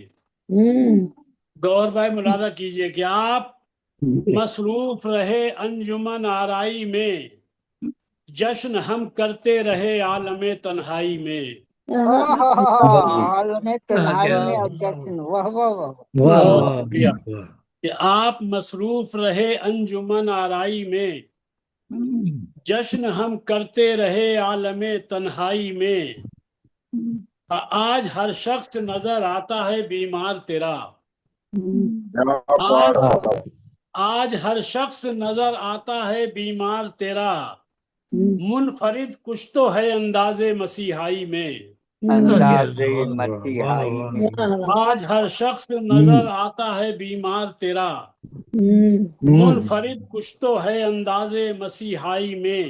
گور بھائی ملاحظہ کیجئے کہ آپ مصروف رہے انجمن آرائی میں، جشن ہم کرتے رہے عالم تنہائی میں. عالم تنہائی میں اور جشن. واہ واہ واہ. بہت شکریہ کہ آپ مصروف رہے انجمن آرائی میں، جشن ہم کرتے رہے عالم تنہائی میں. آج ہر شخص نظر آتا ہے بیمار تیرا. آج ہر شخص نظر آتا ہے بیمار تیرا، منفرد کچھ تو ہے انداز مسیحائی میں. انداز مسیحائی میں. آج ہر شخص نظر آتا ہے بیمار تیرا، منفرد کچھ تو ہے انداز مسیحائی میں.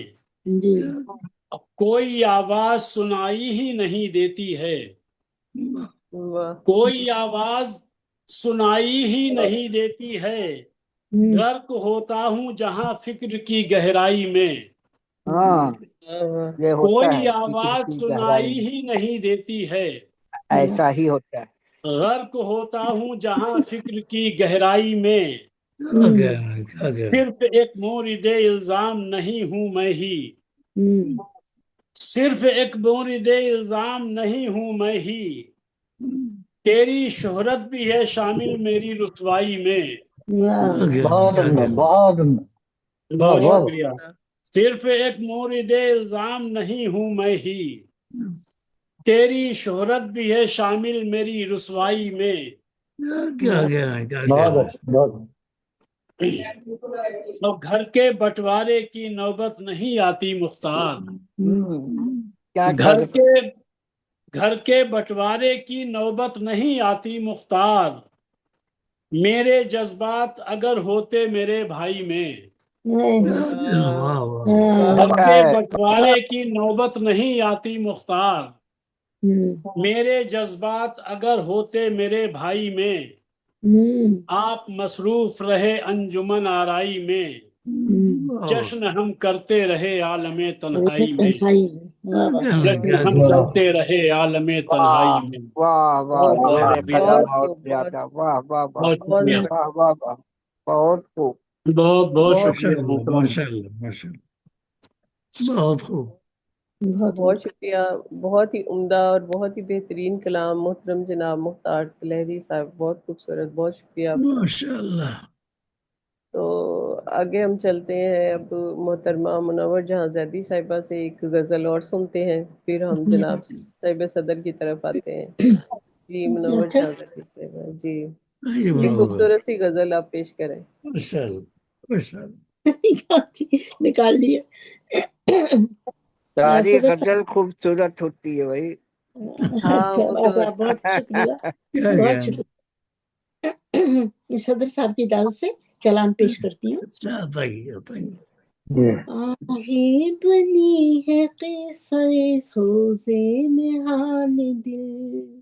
کوئی آواز سنائی ہی نہیں دیتی ہے، کوئی آواز سنائی ہی نہیں دیتی ہے. غرق ہوتا ہوں جہاں فکر کی گہرائی میں. ہاں یہ ہوتا کوئی ہے فکر آواز کی سنائی گہرائی میں. ہی نہیں دیتی ہے، ایسا ہی ہوتا ہے. غرق ہوتا ہوں جہاں فکر کی گہرائی میں. صرف ایک مورد الزام نہیں ہوں میں ہی، صرف ایک مورد الزام نہیں ہوں میں ہی. تیری شہرت بھی ہے شامل میری رسوائی میں. بہت عمدہ، بہت عمدہ. بہت واہ. شکریہ. صرف ایک مورد الزام نہیں ہوں میں ہی، تیری شہرت بھی ہے شامل میری رسوائی میں. بہت اچھا، بہت. تو گھر کے بٹوارے کی نوبت نہیں آتی مختار. کیا گھر کے بٹوارے کی نوبت نہیں آتی مختار. میرے جذبات اگر ہوتے میرے بھائی میں. گھر ہوتا کے ہے. بٹوارے کی نوبت نہیں آتی مختار. میرے جذبات اگر ہوتے میرے بھائی میں. آپ مصروف رہے انجمن آرائی میں، جشن ہم کرتے رہے عالم تنہائی میں. جشن ہم کرتے رہے عالم تنہائی واہ میں. واہ واہ. بہت بہت میرے شکریہ. بھلا بہت بہت خوب، زیادہ. واہ واہ واہ بہت شکریہ. واہ واہ واہ. بہت خوب. بہت بہت بہت شکریہ محترم. بہت خوب. بہت شکریہ. بہت ہی عمدہ اور بہت ہی بہترین کلام محترم جناب مختار طلحری صاحب. بہت خوبصورت. بہت شکریہ آپ کا. ماشاء اللہ. تو آگے ہم چلتے ہیں اب محترمہ منور جہاں زیدی صاحبہ سے ایک غزل اور سنتے ہیں، پھر ہم جناب صاحب صدر کی طرف آتے ہیں. جی منور جہاں زیدی صاحبہ، جی کوئی خوبصورت سی غزل آپ پیش کریں. ماشاء اللہ. نکال دیے. ساری غزل خوبصورت ہوتی ہے بھائی. ہاں وہ تو بہت شکریہ. بہت شکریہ. صدر صاحب کی اجازت سے کلام پیش کرتی ہوں. آہیں بنی ہے قصہ سوزے نہال دل،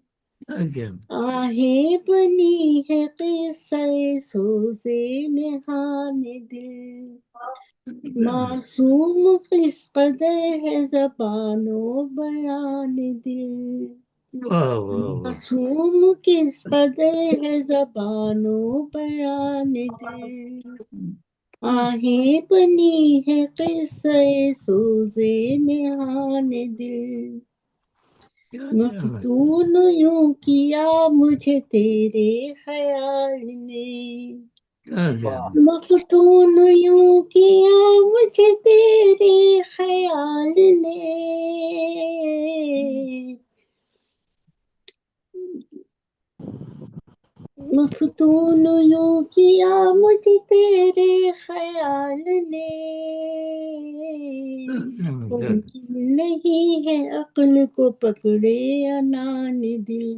آہیں بنی ہے قصہ سوزے نہال دل. معصوم کس قدر ہے زبان و بیان دل، معصوم کس قدر ہے زبان و بیان دل. آہیں بنی ہے قصہ سوزے نہال دل. مفتون یوں کیا مجھے تیرے خیال نے، مفتون یوں کیا مجھے تیرے خیال نے. مفتون یوں کیا مجھے تیرے خیال نے. ممکن نہیں ہے عقل کو پکڑے عنان دل،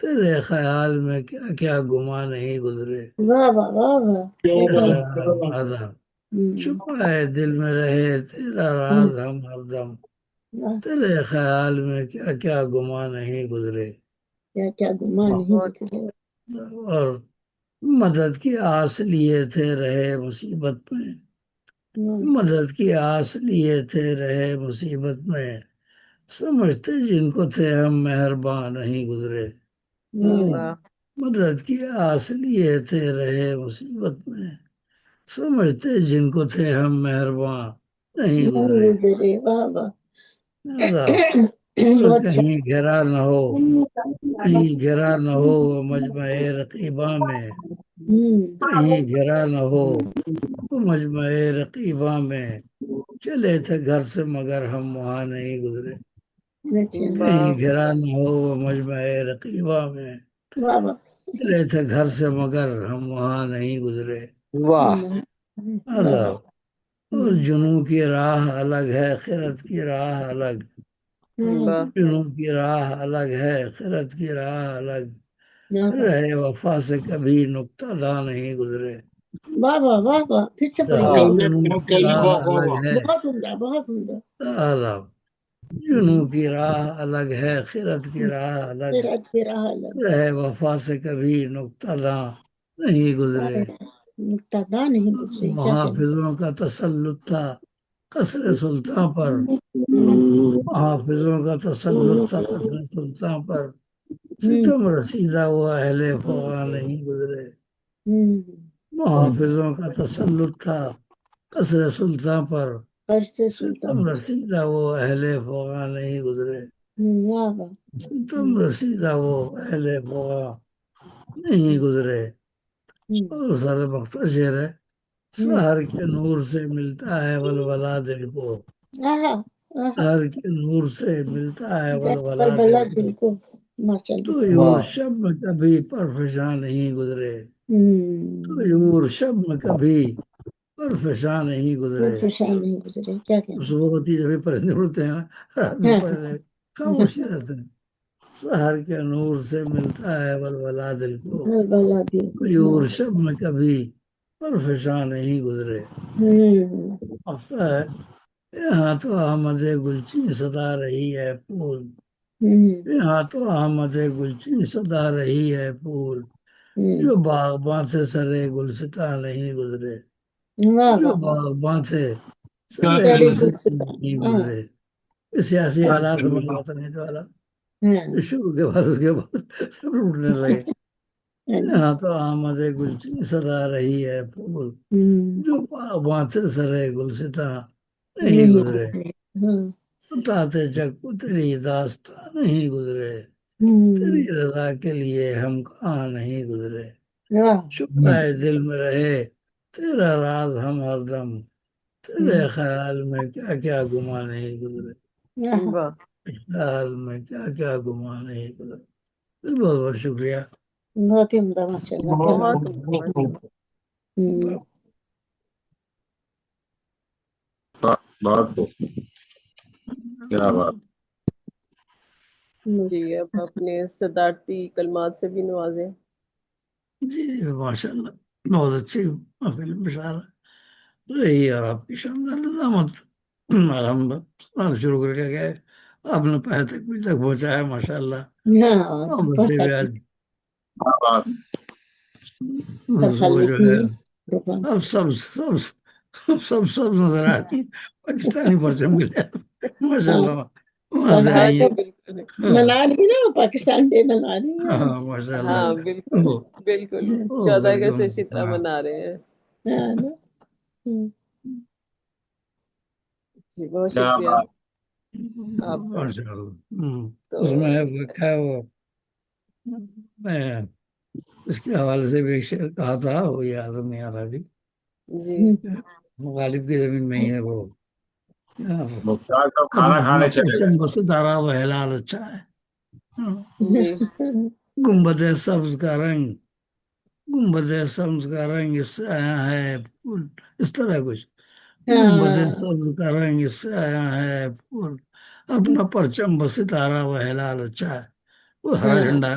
تیرے خیال میں کیا کیا گما نہیں گزرے واہ واہ واہ واہ تیرا ایسا آدھا چھپائے دل میں رہے تیرا راز ہم ہر دم تیرے خیال میں کیا کیا گما نہیں گزرے کیا کیا گما نہیں گزرے اور مدد کی آس لیے تھے رہے مصیبت میں مدد کی آس لیے تھے رہے مصیبت میں سمجھتے جن کو تھے ہم مہربان نہیں گزرے مدد کی آس لیے تھے رہے مصیبت میں سمجھتے جن کو تھے ہم مہربان نہیں گزرے گزرے واہ واہ اور کہیں گھرا نہ ہو کہیں گھرا نہ ہو مجمع رقیبہ میں کہیں گھرا نہ ہو مجمع رقیبہ میں چلے تھے گھر سے مگر ہم وہاں نہیں گزرے کہیں گھرا نہ ہو مجمع رقیبہ میں واہ واہ چلے تھے گھر سے مگر ہم وہاں نہیں گزرے واہ عذاب اور جنوں کی راہ الگ ہے خرد کی راہ الگ جنوں کی راہ الگ ہے خرد کی راہ الگ رہے وفا سے کبھی نقطہ داں نہیں گزرے واہ واہ واہ واہ پھر سے پڑھیے جنوں کی راہ الگ ہے بہت عمدہ بہت عمدہ عذاب جنوں کی راہ الگ ہے خرد کی راہ الگ خیرات کی راہ الگ رہے وفا سے کبھی نقطہ داں نہیں گزرے مقتدا نہیں گزرے کیا کہنا محافظوں کا تسلط تھا قصر سلطان پر محافظوں کا تسلط تھا قصر سلطان پر ستم رسیدہ وہ اہل فغاں نہیں گزرے محافظوں کا تسلط تھا قصر سلطان پر فرش ستم رسیدہ وہ اہل فغاں نہیں گزرے واہ واہ ستم رسیدہ وہ اہل فغاں نہیں گزرے اور سر مختار شعر ہے سحر کے نور سے ملتا ہے ولولہ دل کو آہا سحر کے نور سے ملتا ہے ولولہ بلبلہ دل دل کو کو ماشاء تو اللہ یور شب میں کبھی پرفشاں نہیں گزرے تو یور شب میں کبھی پرفشاں نہیں گزرے خوشحال نہیں گزرے کیا کہنا صبح ہوتی جب بھی پرندے اڑتے ہیں نا رات میں پرندے خاموشی رہتے ہیں سحر کے نور سے ملتا ہے ولولہ دل کو بلبلہ دل کو یور شب میں کبھی پرفشاں نہیں گزرے افتا ہے یہاں تو احمد گلچی سدا رہی ہے پھول یہاں تو احمد گلچی سدا رہی ہے پھول جو باغباں سے سرے گلستہ نہیں گزرے واہ جو واہ باغباں سے سرے گلستہ نہیں گزرے سیاسی حالات ہمارے وطن ہے جو حالات شروع کے بعد اس کے بعد سب لوٹنے لگے یہاں تو آمد گلچی سدا رہی ہے پھول جو باغباں سے سرے گلستہ نہیں گزرے بتاتے جگ کو تیری داستان نہیں گزرے تیری رضا کے لیے ہم کہاں نہیں گزرے شکرائے دل میں رہے تیرا راز ہم ہر دم تیرے خیال میں کیا کیا گما نہیں گزرے خیال میں کیا کیا گما نہیں گزرے بہت بہت شکریہ بہت ہی عمدہ ماشاء اللہ کیا بات بہت کیا بات جی اب اپنے صدارتی کلمات سے بھی نوازیں جی جی ماشاء اللہ بہت اچھی محفل بشار رہی اور آپ کی شاندار نظامت ہم شروع کر کے گئے آپ نے پہ تک بھی تک پہنچایا ماشاء اللہ بچے بھی آج وہ جو ہے اب سب نظر آ رہی پاکستانی پرچم کے لیے ماشاء اللہ وہاں سے آئی ہیں منا رہی نا پاکستان ڈے منا رہی ہیں ماشاء اللہ ہاں بالکل بالکل 14 اگست اسی طرح منا رہے ہیں جی بہت شکریہ آپ کا ماشاء اللہ اس میں لکھا ہے وہ میں اس کے حوالے سے بھی ایک شعر کہا تھا وہ یاد نہیں آ رہا ابھی جی غالب کی زمین میں ہی ہے وہ کھانا کھانے چلے گئے ستارہ وہ ہلال اچھا ہے جی گنبد سبز کا رنگ اس سے آیا ہے پھول اس طرح کچھ گنبد سبز کا رنگ اس سے آیا ہے پھول اپنا پرچم بس ستارہ وہ ہلال اچھا ہے وہ ہرا جھنڈا ہے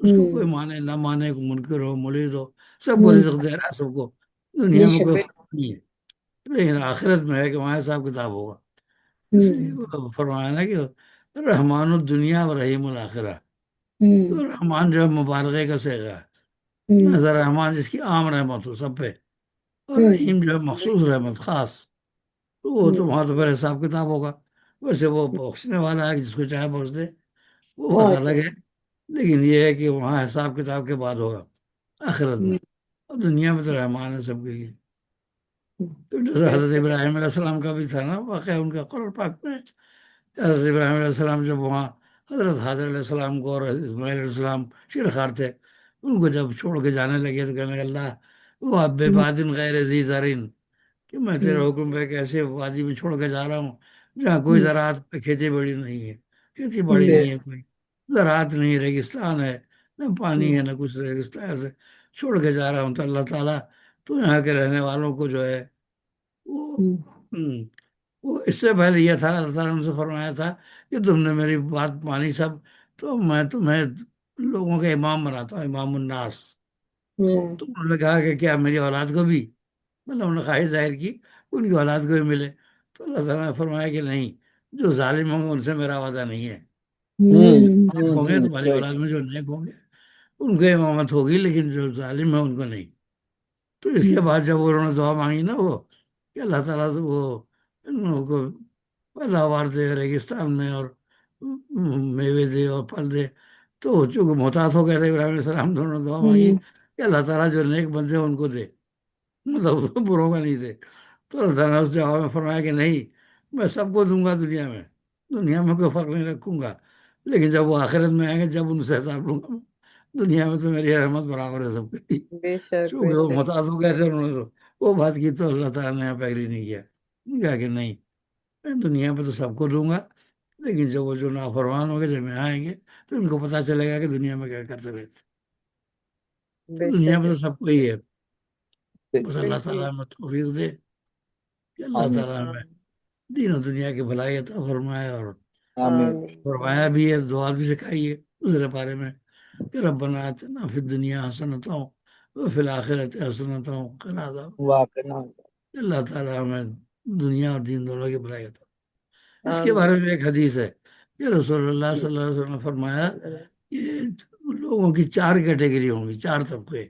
اس کو کوئی مانے نہ مانے، منکر ہو مرید ہو، سب کو رزق دے رہا ہے سب کو، دنیا بے میں شک کوئی فرق نہیں ہے، لیکن آخرت میں ہے کہ وہاں حساب کتاب ہوگا۔ اس لیے وہ فرمایا نا کہ رحمان الدنیا و رحیم الآخرہ، تو رحمان جو ہے مبالغے کا صیغہ ہے، نظر رحمان جس کی عام رحمت ہو سب پہ، اور رحیم جو ہے مخصوص رحمت خاص، تو وہ تو وہاں تو پھر حساب کتاب ہوگا۔ ویسے وہ بخشنے والا ہے، جس کو چاہے بخش دے، وہ بات الگ ہے، لیکن یہ ہے کہ وہاں حساب کتاب کے بعد ہوگا آخرت میں، اور دنیا میں تو رحمان ہے سب کے لیے۔ تو جیسے حضرت ابراہیم علیہ السلام کا بھی تھا نا واقعہ ان کا قرآن پاک میں، حضرت ابراہیم علیہ السلام جب وہاں حضرت حاضر علیہ السلام کو اور اسماعیل علیہ السلام شیرخوار تھے، ان کو جب چھوڑ کے جانے لگے تو کہنے لگے اللہ وہ اب بے بادن غیر ذی زرعین، کہ میں تیرے حکم پہ ایک ایسے وادی میں چھوڑ کے جا رہا ہوں جہاں کوئی زراعت پہ کھیتی باڑی نہیں ہے، کھیتی باڑی نہیں ہے، کوئی زراعت نہیں ہے، ریگستان ہے، نہ پانی ہے نہ کچھ، ریگستان سے چھوڑ کے جا رہا ہوں، تو اللہ تعالیٰ تو یہاں کے رہنے والوں کو جو ہے وہ اس سے پہلے یہ تھا، اللہ تعالیٰ نے ان سے فرمایا تھا کہ تم نے میری بات مانی سب، تو میں تمہیں لوگوں کا امام بناتا ہوں، امام الناس۔ تو انہوں نے کہا کہ کیا میری اولاد کو بھی، مطلب انہوں نے خواہش ظاہر کی ان کی اولاد کو بھی ملے، تو اللہ تعالیٰ نے فرمایا کہ نہیں، جو ظالم ہوں گے ان سے میرا وعدہ نہیں ہے، نیک ہوں گے تمہاری اولاد میں جو نیک ہوں گے ان کو امامت ہوگی، لیکن جو ظالم ہے ان کو نہیں۔ تو اس کے بعد جب انہوں نے دعا مانگی نا وہ کہ اللہ تعالیٰ سے وہ ان لوگوں کو پیداوار دے ریگستان میں، اور میوے دے اور پھل دے، تو چونکہ محتاط ہو گئے تھے ابراہیم علیہ السلام، تو انہوں نے دعا مانگی کہ اللہ تعالیٰ جو نیک بندے ہیں ان کو دے، مطلب بروں کا نہیں دے۔ تو اللہ تعالیٰ نے اس جواب میں فرمایا کہ نہیں، میں سب کو دوں گا، دنیا میں کوئی فرق نہیں رکھوں گا، لیکن جب وہ آخرت میں آئیں گے جب ان سے حساب لوں گا، دنیا میں تو میری رحمت برابر ہے سب کی۔ بے شک چونکہ بے وہ شک محتاط ہو گئے تھے، انہوں نے تو وہ بات کی، تو اللہ تعالیٰ نے یہاں پہ ایگری نہیں کیا، کہا کہ نہیں، میں دنیا میں تو سب کو دوں گا، لیکن جب وہ جو نافرمان ہو گئے جب یہاں آئیں گے تو ان کو پتہ چلے گا کہ دنیا میں کیا کرتے رہتے، تو بے دنیا شک میں تو سب کو ہی ہے، بس اللہ بالکل تعالیٰ ہمیں توفیق دے کہ اللہ تعالیٰ ہمیں دین و دنیا کی بھلائی عطا فرمائے، اور آمین فرمایا بھی ہے، دعا بھی سکھائی ہے دوسرے پارے میں کہ ربنا آتنا فی الدنیا حسنۃ وفی الآخرۃ حسنۃ وقنا عذاب، اللہ تعالیٰ ہمیں دنیا اور دین دونوں کی بھلائی عطا۔ اس کے بارے آمین میں ایک حدیث ہے کہ رسول اللہ صلی اللہ علیہ وسلم نے فرمایا کہ لوگوں کی 4 کیٹیگری ہوں گی، 4 طبقے۔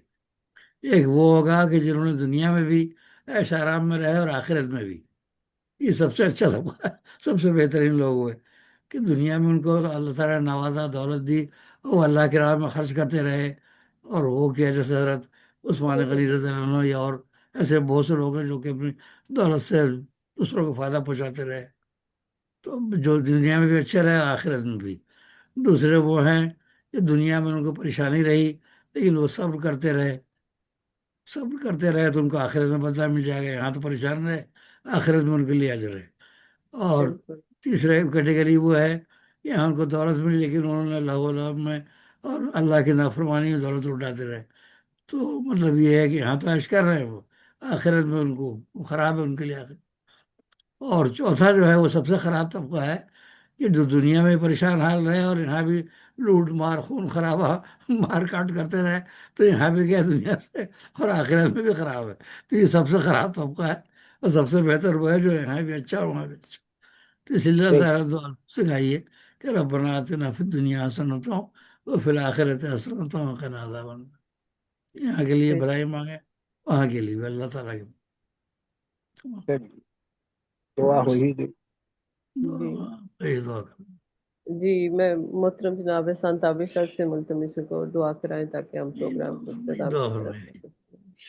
ایک وہ ہوگا کہ جنہوں نے دنیا میں بھی عیش آرام میں رہے اور آخرت میں بھی، یہ سب سے اچھا طبقہ ہے، سب سے بہترین لوگ ہوئے کہ دنیا میں ان کو اللہ تعالیٰ نے نوازا، دولت دی، وہ اللہ کی راہ میں خرچ کرتے رہے، اور وہ کیا جیسے حضرت عثمان غنی رضی اللہ عنہ یا اور ایسے بہت سے لوگ ہیں جو کہ اپنی دولت سے دوسروں کو فائدہ پہنچاتے رہے، تو جو دنیا میں بھی اچھے رہے آخرت میں بھی۔ دوسرے وہ ہیں کہ دنیا میں ان کو پریشانی رہی لیکن وہ صبر کرتے رہے، تو ان کو آخرت میں بدلہ مل جائے گا، یہاں تو پریشان رہے، آخرت میں ان کے لیے اجر ہے۔ اور بالکل تیسرے کیٹیگری وہ ہے کہ یہاں ان کو دولت ملی لیکن انہوں نے اللہ و میں اور اللہ کی نافرمانی میں دولت اٹھاتے رہے، تو مطلب یہ ہے کہ یہاں تو عیش کر رہے ہیں وہ، آخرت میں ان کو خراب ہے ان کے لیے آخرت۔ اور چوتھا جو ہے وہ سب سے خراب طبقہ ہے کہ جو دنیا میں پریشان حال رہے اور یہاں بھی لوٹ مار خون خرابہ مار کاٹ کرتے رہے، تو یہاں بھی گیا دنیا سے اور آخرت میں بھی خراب ہے، تو یہ سب سے خراب طبقہ ہے، اور سب سے بہتر وہ ہے جو یہاں بھی اچھا اور وہاں بھی اچھا۔ تو اس لیے اللہ تعالیٰ دعا سکھائیے کہ ربنا آتنا فی الدنیا حسنۃ وفی الآخرۃ حسنۃ وقنا عذاب النار، یہاں کے لیے بھلائی مانگے، وہاں کے لیے بھی اللہ تعالیٰ کی دعا ہو ہی گئی۔ دعا کریں۔ جی میں محترم جناب احسان تابر صاحب سے ملتمس کو دعا کرائیں تاکہ ہم پروگرام کو اختتام دعا کی طرف فرمائیے۔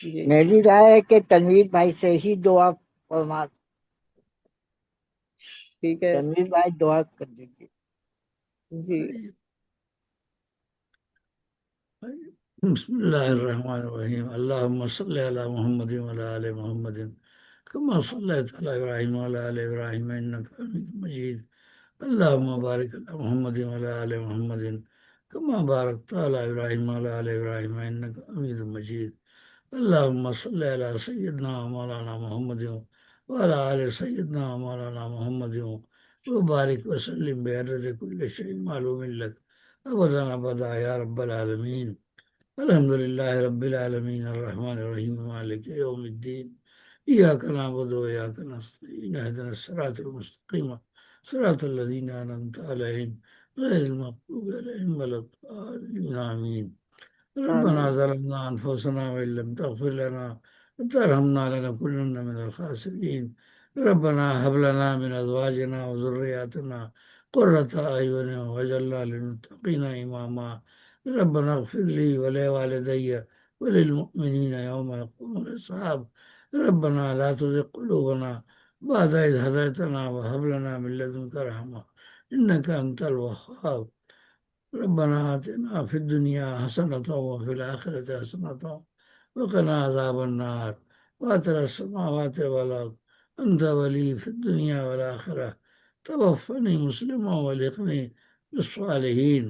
جی میری رائے ہے کہ تنویر بھائی سے ہی دعا فرما، ٹھیک ہے تنویر بھائی دعا کر دیجیے۔ جی بسم اللہ الرحمن الرحیم، اللہم صلی علی محمد وعلی آل محمد کما صلیت علی ابراہیم وعلی آل ابراہیم انک حمید مجید، اللہم بارک علی محمد وعلی آل محمد کما بارکت علی ابراہیم وعلی آل ابراہیم انک حمید مجید، اللہم صلی علی سیدنا مولانا محمد وعلی آل سیدنا مولانا محمد وبارک وسلم بعدد کل شیء معلوم لک أبدا أبدا يا رب العالمين. الحمد لله رب العالمين الرحمن الرحيم مالك يوم الدين إياك نعبد وإياك نستعين اهدنا الصراط المستقيم صراط الذين أنعمت عليهم غير المغضوب عليهم ولا الضالين آمين. ربنا آمين ظلمنا أنفسنا وإن لم تغفر لنا وترحمنا لنكونن من الخاسرين. ربنا هب لنا من أزواجنا وذرياتنا قرة أعين واجعلنا للمتقين إماما. ربنا اغفر لي ولوالدي وللمؤمنين يوم يقوم الحساب. ربنا لا تزغ قلوبنا بعد إذ هديتنا وهب لنا من لدنك رحمة إنك أنت الوهاب. ربنا آتنا في الدنيا حسنة وفي الآخرة حسنة وقنا عذاب النار. فاطر السماوات والأرض أنت ولي في الدنيا والآخرة توفني مسلما والحقني بالصالحين.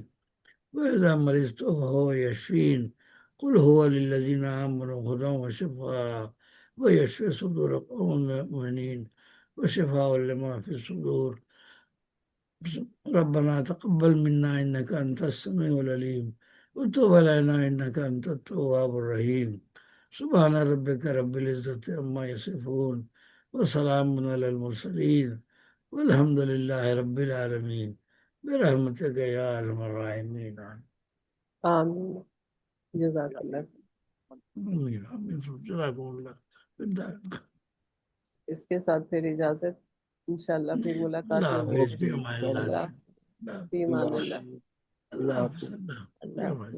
وإذا مرضت فهو يشفين. قل هو للذين آمنوا هدى وشفاء ويشفي صدور قوم مؤمنين وشفاء لما في الصدور. ربنا تقبل منا إنك أنت السميع العليم وتب علينا إنك أنت التواب الرحيم. سبحان ربك رب العزة عما يصفون وسلام على المرسلين والحمد لله رب العالمين برحمتك يا أرحم الراحمين. آمين جزاک اللہ. آمين آمين. جزاكم الله بالدار. اس کے ساتھ پھر اجازت، انشاءاللہ پھر ملاقات لا ہوگی. حافظ في أمان الله. فی امان اللہ. الله حافظ. اللہ حافظ.